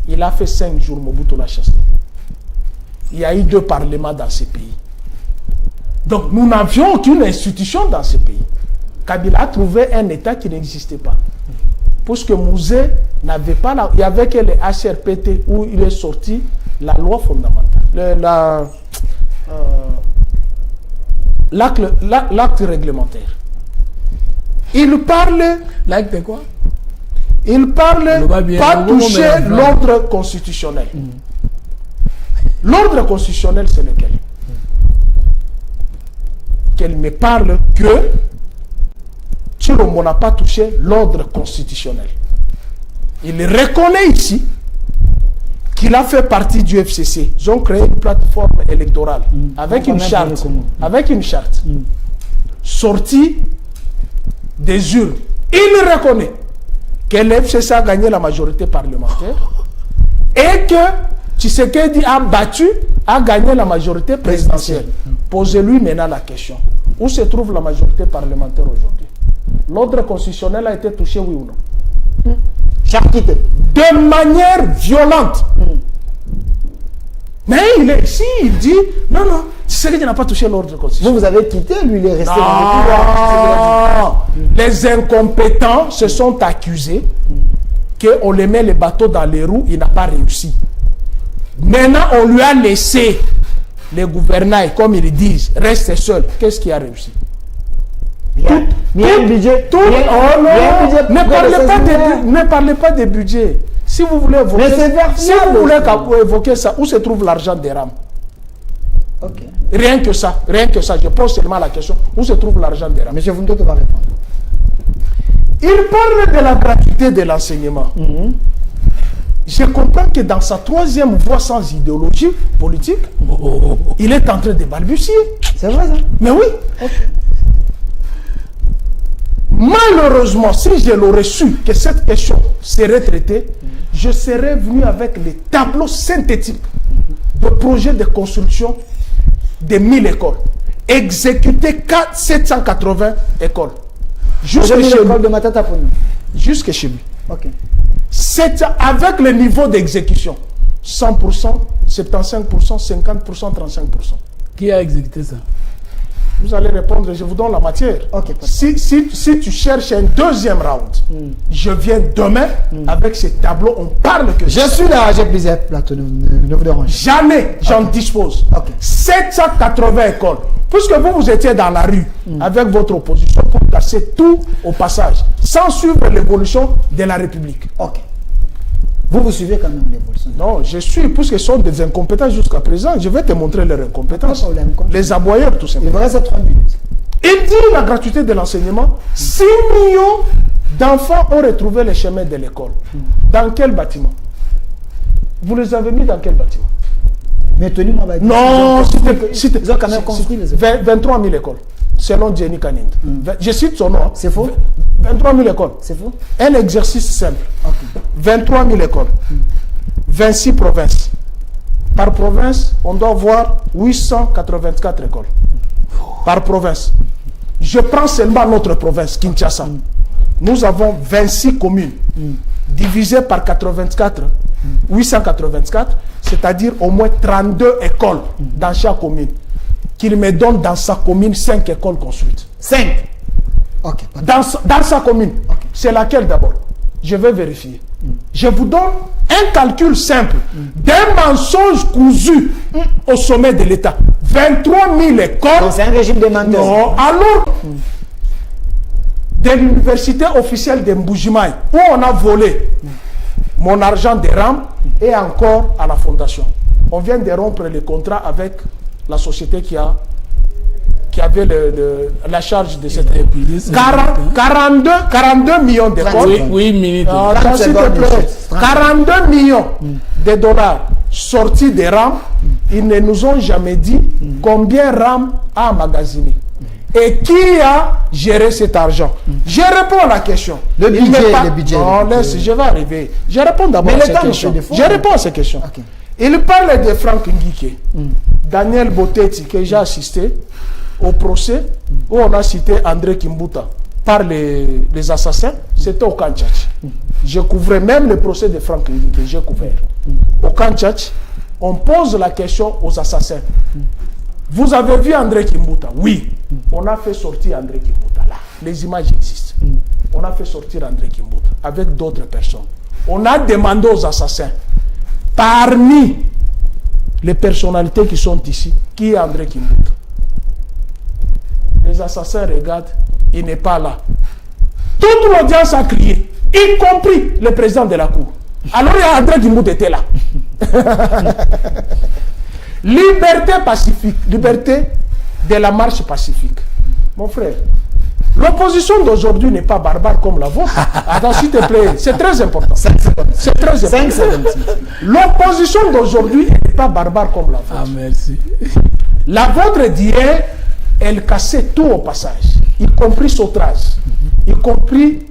Il a fait 5 jours, Mobutu l'a chassé. Il y a eu 2 parlements dans ce pays. Donc nous n'avions aucune institution dans ce pays. Kabila a trouvé un État qui n'existait pas. Puisque Mouzé n'avait pas il n'y avait que le HRPT où il est sorti la loi fondamentale. L'acte réglementaire. Il parle.
L'acte de quoi?
Il parle pas toucher l'ordre constitutionnel. L'ordre constitutionnel, c'est lequel? Qu'elle me parle que Tshilombo n'a pas touché l'ordre constitutionnel. Il reconnaît ici qu'il a fait partie du FCC. Ils ont créé une plateforme électorale avec une charte. Avec une charte. Sortie des urnes. Il reconnaît que le FCC a gagné la majorité parlementaire et que Tshisekedi a gagné la majorité présidentielle. Posez-lui maintenant la question. Où se trouve la majorité parlementaire aujourd'hui? L'ordre constitutionnel a été touché, oui ou non?
Charquité.
De manière violente. Mais il est ici, il dit, non, Tshisekedi n'a pas touché l'ordre constitutionnel.
Vous avez quitté, lui, il est resté dans le
pouvoir. Les incompétents se sont accusés qu'on les met les bateaux dans les roues, il n'a pas réussi. Maintenant, on lui a laissé les gouvernails, comme ils disent, rester seul. Qu'est-ce qui a réussi? Ne parlez pas des budgets. Si vous voulez évoquer, évoquer ça, où se trouve l'argent des rames?
Ok.
Rien que ça, je pose seulement la question, où se trouve l'argent des rames?
Monsieur Vundoto va répondre.
Il parle de la gratuité de l'enseignement. Je comprends que dans sa troisième voie sans idéologie politique, il est en train de balbutier.
C'est vrai ça?
Mais oui. Malheureusement, si je l'aurais su que cette question serait traitée, je serais venu avec les tableaux synthétiques de projets de construction de 1000 écoles. Exécuter 780 écoles. Jusque chez
l'école de Matata Pony.
Jusque chez lui.
Ok.
Avec le niveau d'exécution. 100%, 75%, 50%, 35%.
Qui a exécuté ça?
Vous allez répondre, je vous donne la matière.
Ok,
si tu cherches un deuxième round, je viens demain avec ces tableaux, on parle que...
Je suis là, j'ai plusieurs plateaux, ne vous dérangez.
Jamais j'en dispose.
Ok.
780 écoles. Puisque vous étiez dans la rue avec votre opposition pour casser tout au passage, sans suivre l'évolution de la République.
Ok. Vous suivez quand même l'évolution.
Non, je suis, puisqu'ils sont des incompétents jusqu'à présent, je vais te montrer leur incompétence. Les aboyeurs, tout simplement.
Il me reste 3 minutes.
Il dit la gratuité de l'enseignement. 6 millions d'enfants ont retrouvé le chemin de l'école. Dans quel bâtiment? Vous les avez mis dans quel bâtiment?
Mais tenez-moi,
non,
ils ont quand même construit les écoles.
23 000 écoles, selon Jenny Kanind. Je cite son nom.
C'est faux?
23 000 écoles.
C'est faux?
Un exercice simple.
Okay.
23 000 écoles. 26 provinces. Par province, on doit avoir 884 écoles. Par province. Je prends seulement notre province, Kinshasa. Nous avons 26 communes. Divisées par 84. 884. C'est-à-dire au moins 32 écoles dans chaque commune. Qu'il me donne dans sa commune 5 écoles construites.
5. Ok.
Dans sa commune. Okay. C'est laquelle d'abord? Je vais vérifier. Je vous donne un calcul simple d'un mensonge cousu au sommet de l'État. 23 000 écoles.
C'est un régime de menteurs.
Non, alors de l'université officielle de Mbujimaï, où on a volé mon argent des rames et encore à la fondation. On vient de rompre le contrat avec la société qui avait la charge de cette époque. 42 millions d'écoles.
Oui, minutes.
42 millions de dollars sortis des rames. Ils ne nous ont jamais dit combien RAM a emmagasiné. Et qui a géré cet argent? Je réponds à la question.
Le budget.
Non, laisse, je vais arriver. Je réponds d'abord à ces questions. Je réponds à ces questions. Okay. Il parle de Franck Ngike, Daniel Botetti, que j'ai assisté au procès où on a cité André Kimbuta par les assassins. C'était au Kanchach. Je couvrais même le procès de Franck Ngike. J'ai couvert. Au Kanchach, on pose la question aux assassins. Vous avez vu André Kimbuta? Oui. On a fait sortir André Kimbuta là. Les images existent. On a fait sortir André Kimbuta avec d'autres personnes. On a demandé aux assassins, parmi les personnalités qui sont ici, qui est André Kimbuta? Les assassins regardent, il n'est pas là. Toute l'audience a crié, y compris le président de la cour. Alors André Kimbuta était là. Liberté pacifique, liberté de la marche pacifique. Mon frère, l'opposition d'aujourd'hui n'est pas barbare comme la vôtre. Attends, s'il te plaît, c'est très important. C'est très important. L'opposition d'aujourd'hui n'est pas barbare comme la vôtre.
Ah, merci.
La vôtre d'hier, elle cassait tout au passage, y compris Sotras, y compris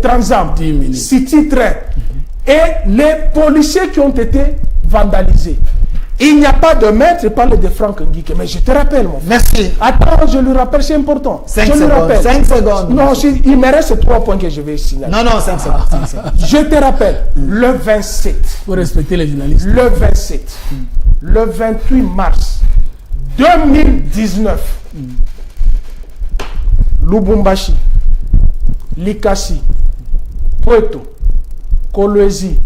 Transam, City Train, et les policiers qui ont été vandalisés. Il n'y a pas de maître, il parle de Franck Ngike. Mais je te rappelle, mon frère.
Merci.
Attends, je lui rappelle, c'est important.
5 secondes. 5 secondes.
Non, il me reste 3 points que je vais signaler.
Non, 5 secondes. 5 secondes.
Je te rappelle, le 27.
Faut respecter les journalistes.
Le 27. Le 28 mars 2019. Lubumbashi, Likasi, Poeto, Kolwezi,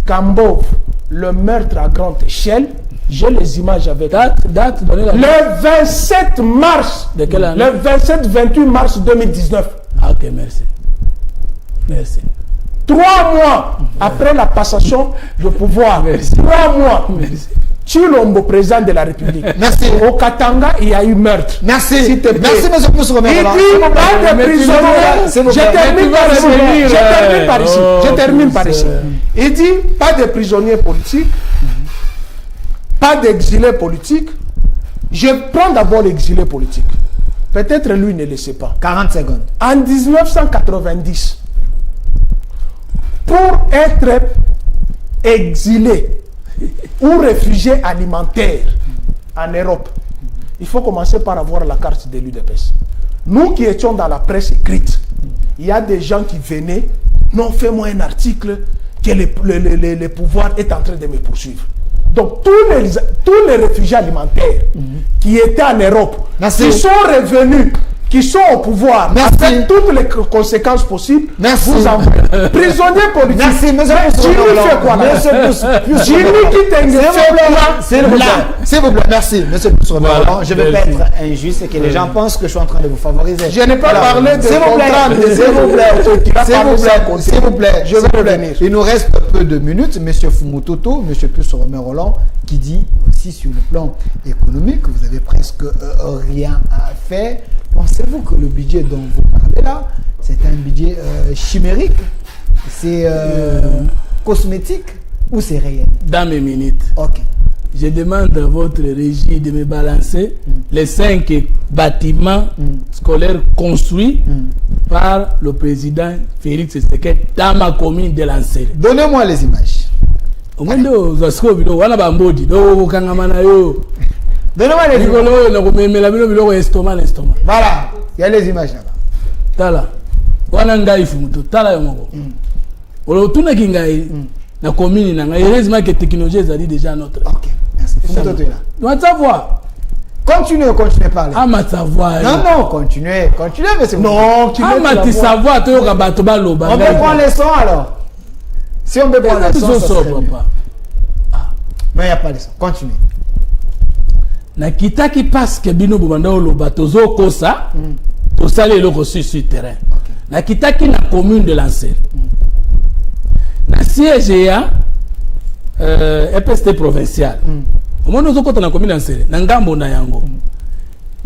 Kambov, le meurtre à grande échelle. J'ai les images avec
date donnez la
le 27 mars.
De quelle année?
Le 27-28 mars 2019.
Ah, ok, merci. Merci.
3 mois après la passation de pouvoir, 3 mois, Chilombo, président de la République.
Merci.
Au Katanga, il y a eu meurtre.
Merci.
S'il te plaît.
Merci, monsieur Pousse
Il
Romero.
dit pas de prisonniers. Je termine par ici. Je termine par ici. Il dit pas de prisonniers politiques, pas d'exilés politiques. Je prends d'abord l'exilé politique. Peut-être lui ne le sait pas.
40 secondes.
En 1990, pour être exilé ou réfugié alimentaire en Europe, il faut commencer par avoir la carte de l'UDPS. Nous qui étions dans la presse écrite, il y a des gens qui venaient, non, fais-moi un article que le pouvoir est en train de me poursuivre. Donc tous les réfugiés alimentaires qui étaient en Europe, qui sont revenus, qui sont au pouvoir, avec toutes les conséquences possibles, vous envoyez. Prisonniers politiques.
Merci, monsieur.
Jimmy fait quoi là? Jimmy qui
s'il vous plaît, merci, monsieur Pousse Romero. Je ne vais pas être injuste et que les gens pensent que je suis en train de vous favoriser.
Je n'ai pas parlé de
s'il vous plaît, je vais revenir. Il nous reste peu de minutes. Monsieur Fumutoto, monsieur Pousse Romero, qui dit aussi sur le plan économique, vous avez presque rien à faire. Pensez-vous que le budget dont vous parlez là, c'est un budget chimérique, c'est cosmétique ou c'est réel?
Dans mes minutes.
Ok.
Je demande à votre régie de me balancer les 5 bâtiments scolaires construits par le président Félix Tshisekedi dans ma commune de Lancel.
Donnez-moi les images.
Donnez-moi les images.
Voilà, il y a les images là-bas.
Tala. Wana ngai fumuto. Tala yomoko. Olo tuna kingai na commune na ngai. Heureusement que technologie est déjà notre.
Ok, merci. Fumuto est là.
Tu vas savoir.
Continuez parler.
Ah ma savoir.
Non, continuez, mais c'est
non,
tu veux ma savoir to yoka bato ba loba.
On peut prendre les sons alors. Si on peut prendre les sons, ça serait mieux. Mais il n'y a pas de son. Continuez.
Na kitaki parce que bino bobanda oloba tozo kosa to sale eloko sur terrain. Na kitaki na commune de Lancel. Na siège ya EPST provincial. Au moins nous kota na commune Lancel. Na ngambo na yango.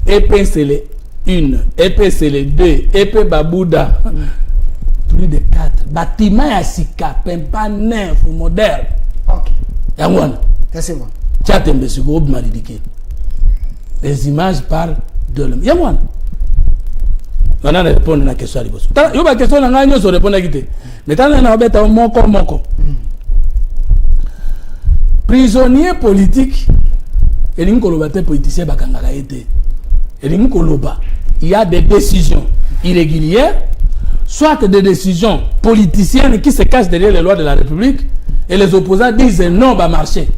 EPSL 1, EPSL 2, EP Babouda. Plus de 4 bâtiments ya sika pempa neuf moderne.
OK.
Yangwana.
C'est bon.
Tchatembe sugo maridike. Les images parlent de l'homme. Yangwana. On a répondu à la question à l'ibos. Il y a une question à la question répondre à quitter. Mais tant qu'on a bête à moko. Prisonnier politique, et l'incolobate politicien bakangala été. Et l'incoloba, il y a des décisions irrégulières, soit des décisions politiciennes qui se cachent derrière les lois de la République, et les opposants disent non, va marcher.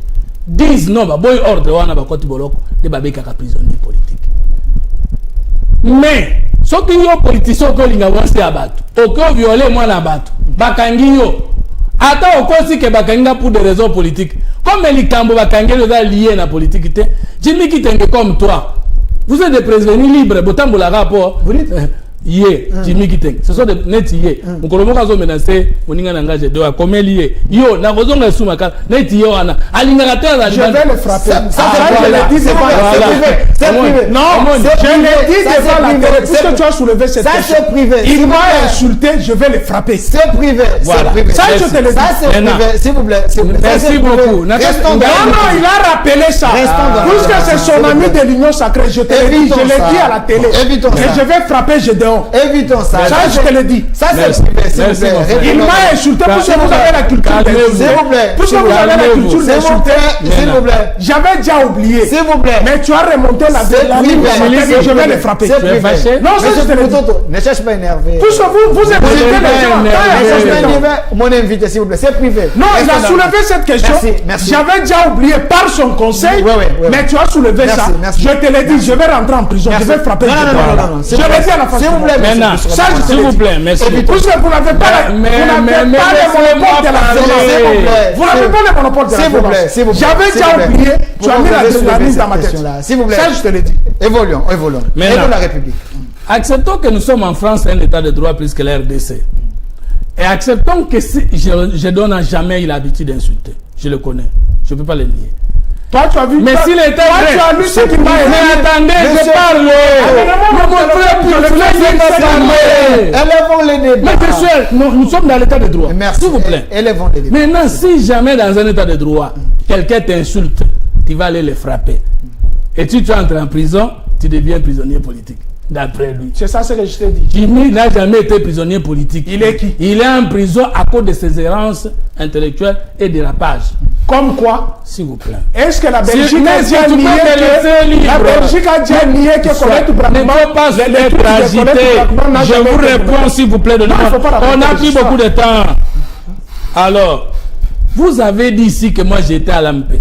Disent non, bah boy ordre wana ba koti boloko de ba beka prisonnier politique. Mais ce qui yo politicien ko linga wansi abatu, oko violer moi la batu, bakangi yo. Ata okosi ke bakanga pour des raisons politiques. Comme likambo bakangi yo da lié na politique té, Jimmy Kitenge comme toi. Vous êtes des prisonniers libres, botambo la rapport. Vous dites Yé, Jimmy Kiteng. Ce sont des net yé. Mon colomoka zo menacé, moninga nangaje doa comme lié. Yo, na kozonga sumaka, net yo ana. Alingarateur la.
Je vais le frapper.
Ça je l'ai dit, c'est privé.
Non, je l'ai dit devant la télé. Puisque tu as soulevé cette question.
Ça c'est privé.
Il m'a insulté, je vais le frapper.
C'est privé.
Voilà.
Ça je te le dis.
Ça c'est privé. S'il vous plaît.
Merci beaucoup.
Restons dans.
Non, il a rappelé ça. Puisque c'est son ami de l'Union sacrée, je te l'ai dit, je l'ai dit à la télé. Et je vais frapper, je dehors.
Évitons ça.
Ça, je te le dis.
Ça, c'est privé, s'il vous plaît.
Il m'a insulté puisque vous avez la culture d'insulter.
S'il vous plaît.
Puisque vous avez la culture d'insulter.
S'il vous plaît.
J'avais déjà oublié.
S'il vous plaît.
Mais tu as remonté la ligne et je vais les frapper.
C'est privé.
Non, ça, je te le dis.
Ne cherche pas à énerver.
Puisque vous écoutez les gens.
Mon invité, s'il vous plaît. C'est privé.
Non, il a soulevé cette question.
Merci.
J'avais déjà oublié par son conseil. Mais tu as soulevé ça. Je te l'ai dit, je vais rentrer en prison. Je vais frapper.
Non.
Je l'ai dit à la fin.
S'il vous plaît.
Maintenant, s'il vous plaît, merci.
Puisque vous n'avez pas le monopole de la violence. Vous n'avez pas le monopole de la violence. J'avais déjà oublié. Tu as mis la mise dans ma tête.
S'il vous plaît.
Ça, je te l'ai dit.
Évoluons.
Maintenant,
la République.
Acceptons que nous sommes en France, un état de droit plus que la RDC. Et acceptons que je donne à jamais l'habitude d'insulter. Je le connais. Je ne peux pas le nier.
Toi, tu as vu.
Mais s'il était vrai.
Tu as lu ce qui m'a
Mais attendez, je parle.
Élevons les débats.
Mais bien sûr, nous sommes dans l'état de droit.
Merci.
S'il vous plaît.
Élevons les débats.
Maintenant, si jamais dans un état de droit, quelqu'un t'insulte, tu vas aller le frapper. Et tu entres en prison, tu deviens prisonnier politique. D'après lui.
C'est ça ce que je t'ai dit.
Jimmy n'a jamais été prisonnier politique.
Il est qui?
Il est en prison à cause de ses errances intellectuelles et dérapages.
Comme quoi?
S'il vous plaît.
Est-ce que la Belgique
Mais
a
si
déjà
tu peux
nié
te laisser libre.
La Belgique a déjà nié que Colette
Ne
Brackman
faut pas être agité. Je vous réponds s'il vous plaît. On a pris beaucoup de temps. Alors, vous avez dit ici que moi j'étais à l'AMP.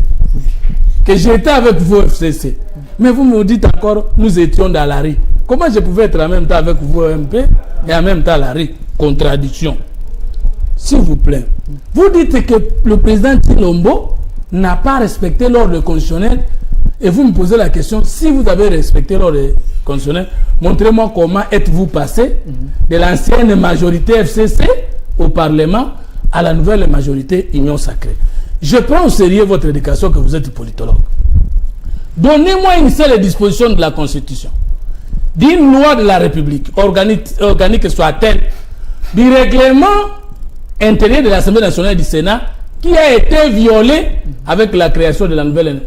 Que j'étais avec vous au FCC. Mais vous me dites encore, nous étions dans la rue. Comment je pouvais être en même temps avec vous au MP et en même temps à la rue? Contradiction. S'il vous plaît. Vous dites que le président Tshilombo n'a pas respecté l'ordre constitutionnel et vous me posez la question, si vous avez respecté l'ordre constitutionnel, montrez-moi comment êtes-vous passé de l'ancienne majorité FCC au Parlement à la nouvelle majorité Union Sacrée. Je prends au sérieux votre éducation que vous êtes politologue. Donnez-moi une seule disposition de la Constitution, d'une loi de la République, organique soit-elle, du règlement intérieur de l'Assemblée nationale et du Sénat, qui a été violé avec la création de la nouvelle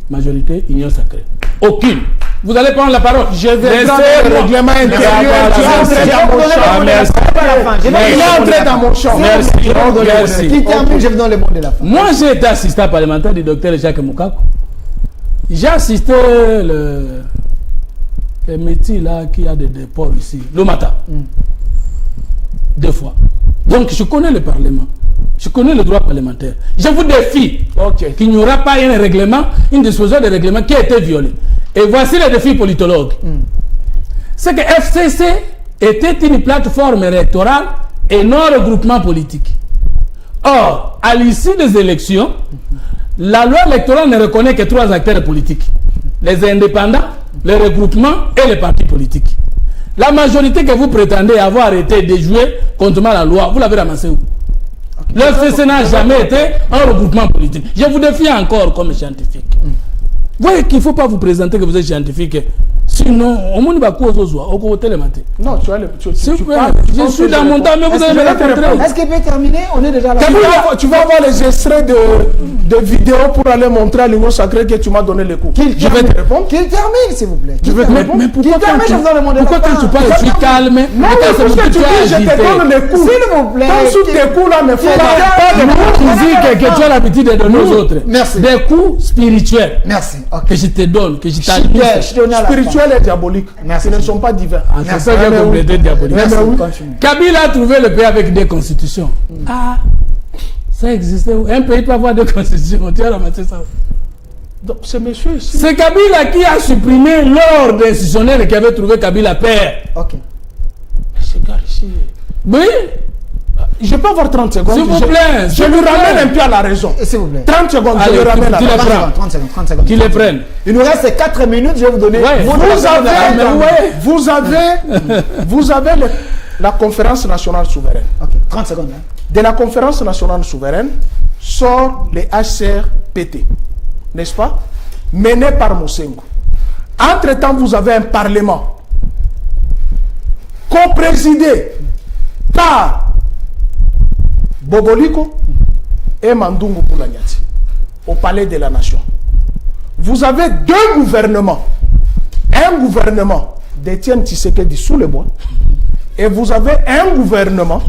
majorité Union Sacrée. Aucune. Vous allez prendre la parole.
Je vais prendre le règlement intérieur. Il est entré dans mon champ.
Merci.
Qui termine, je vous donne le mot de la fin.
Moi, j'ai été assistant parlementaire du docteur Jacques Moukako. J'ai assisté le métier là qui a des déports ici, le matin. 2 fois. Donc, je connais le Parlement. Je connais le droit parlementaire. Je vous défie qu'il n'y aura pas un règlement, une disposition de règlement qui a été violée. Et voici le défi politologue. C'est que FCC était une plateforme électorale et non regroupement politique. Or, à l'issue des élections, la loi électorale ne reconnaît que 3 acteurs politiques. Les indépendants, les regroupements et les partis politiques. La majorité que vous prétendez avoir été déjouée contre la loi, vous l'avez ramassée où? Le FCC n'a jamais été un regroupement politique. Je vous défie encore comme scientifique. Vous voyez qu'il ne faut pas vous présenter que vous êtes scientifique. Sinon, au monde va quoi au côté le matin.
Non, tu as le.
Je suis dans mon temps, mais vous allez me rencontrer.
Est-ce qu'il peut terminer? On est déjà là.
Tu vas avoir les extraits de vidéos pour aller montrer à l'Union Sacrée que tu m'as donné les coups.
Je vais te répondre. Qu'il termine, s'il vous plaît.
Mais pourquoi quand tu parles, je suis calme?
Non, parce que tu dis, je te donne les coups.
S'il vous plaît.
Quand sous tes coups là, mais faut pas de
coups. Que tu as l'habitude de donner aux autres.
Merci.
Des coups spirituels.
Merci.
Que je te donne, que je t'admire.
Spirituel et diabolique.
Merci.
Ce ne sont pas divins.
C'est ça que j'ai complété diabolique.
Continue.
Kabila a trouvé le pays avec des constitutions. Ah, ça existait. Un pays peut avoir 2 constitutions. Tu as ramassé ça.
Donc, ce monsieur ici.
C'est Kabila qui a supprimé l'ordre institutionnel qui avait trouvé Kabila père.
Ok.
Ce gars ici.
Oui.
Je peux avoir 30 secondes.
S'il vous plaît.
Je lui ramène un peu à la raison.
S'il vous plaît.
30 secondes,
Allez,
je lui ramène à
tu
la
les
raison.
prends.
30 secondes.
Qu'ils les prennent.
Il nous reste 4 minutes, je vais vous donner.
Ouais.
Vous avez la conférence nationale souveraine.
Ok, 30 secondes. Hein.
De la conférence nationale souveraine sort les HCRPT, n'est-ce pas? Mené par Mosengo. Entre-temps, vous avez un parlement co-présidé par Boboliko et Mandungu Boulanyati au palais de la nation. Vous avez 2 gouvernements. Un gouvernement d'Étienne Tshisekedi sous le bois et vous avez un gouvernement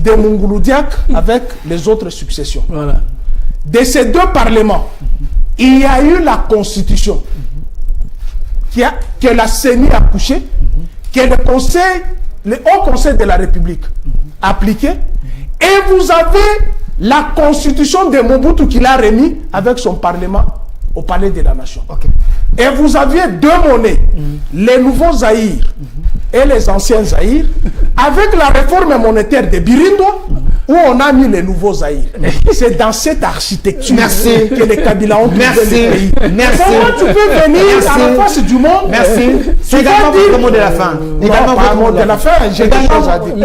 de Mungulu Diak avec les autres successions.
Voilà.
De ces 2 parlements, il y a eu la constitution que la CENI a couché, que le Haut Conseil de la République a appliqué, et vous avez la constitution de Mobutu qu'il a remis avec son parlement au palais de la nation.
Okay.
Et vous aviez 2 monnaies, les nouveaux Zaïre et les anciens Zaïre, avec la réforme monétaire de Birindo, où on a mis les nouveaux Zaïre. C'est dans cette architecture
Merci.
que les Kabila ont trouvé
Merci.
le pays.
Merci.
Comment tu peux venir à la face du monde?
Merci. C'est
Tu vas
également
dire...
votre mot de la fin.
Non, pas mot de la fin, j'ai des choses à dire.
Vous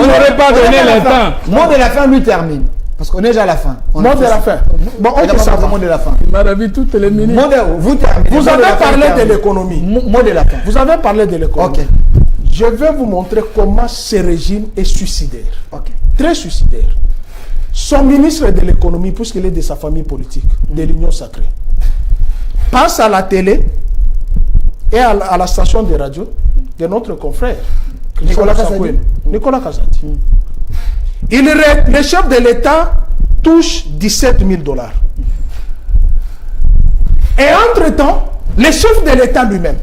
n'aurez pas donné le temps.
Mot de la fin, lui termine. Parce qu'on est déjà à la fin.
Mot de la fin. Bon, ok, ça va.
Mot de la fin.
Il m'a ravi toutes les minutes.
Vous terminez.
Vous
Mot de
avez
la fin,
parlé
termine.
de l'économie.
Mot de la fin.
Vous avez parlé de l'économie.
Ok.
Je vais vous montrer comment ce régime est suicidaire.
Ok.
Très suicidaire. Son ministre de l'économie, puisqu'il est de sa famille politique, de l'Union sacrée, passe à la télé et à la station de radio de notre confrère, Nicolas Kazadi. Nicolas Kazadi. Le chef de l'État touche 17 000 $. Et entre-temps, le chef de l'État lui-même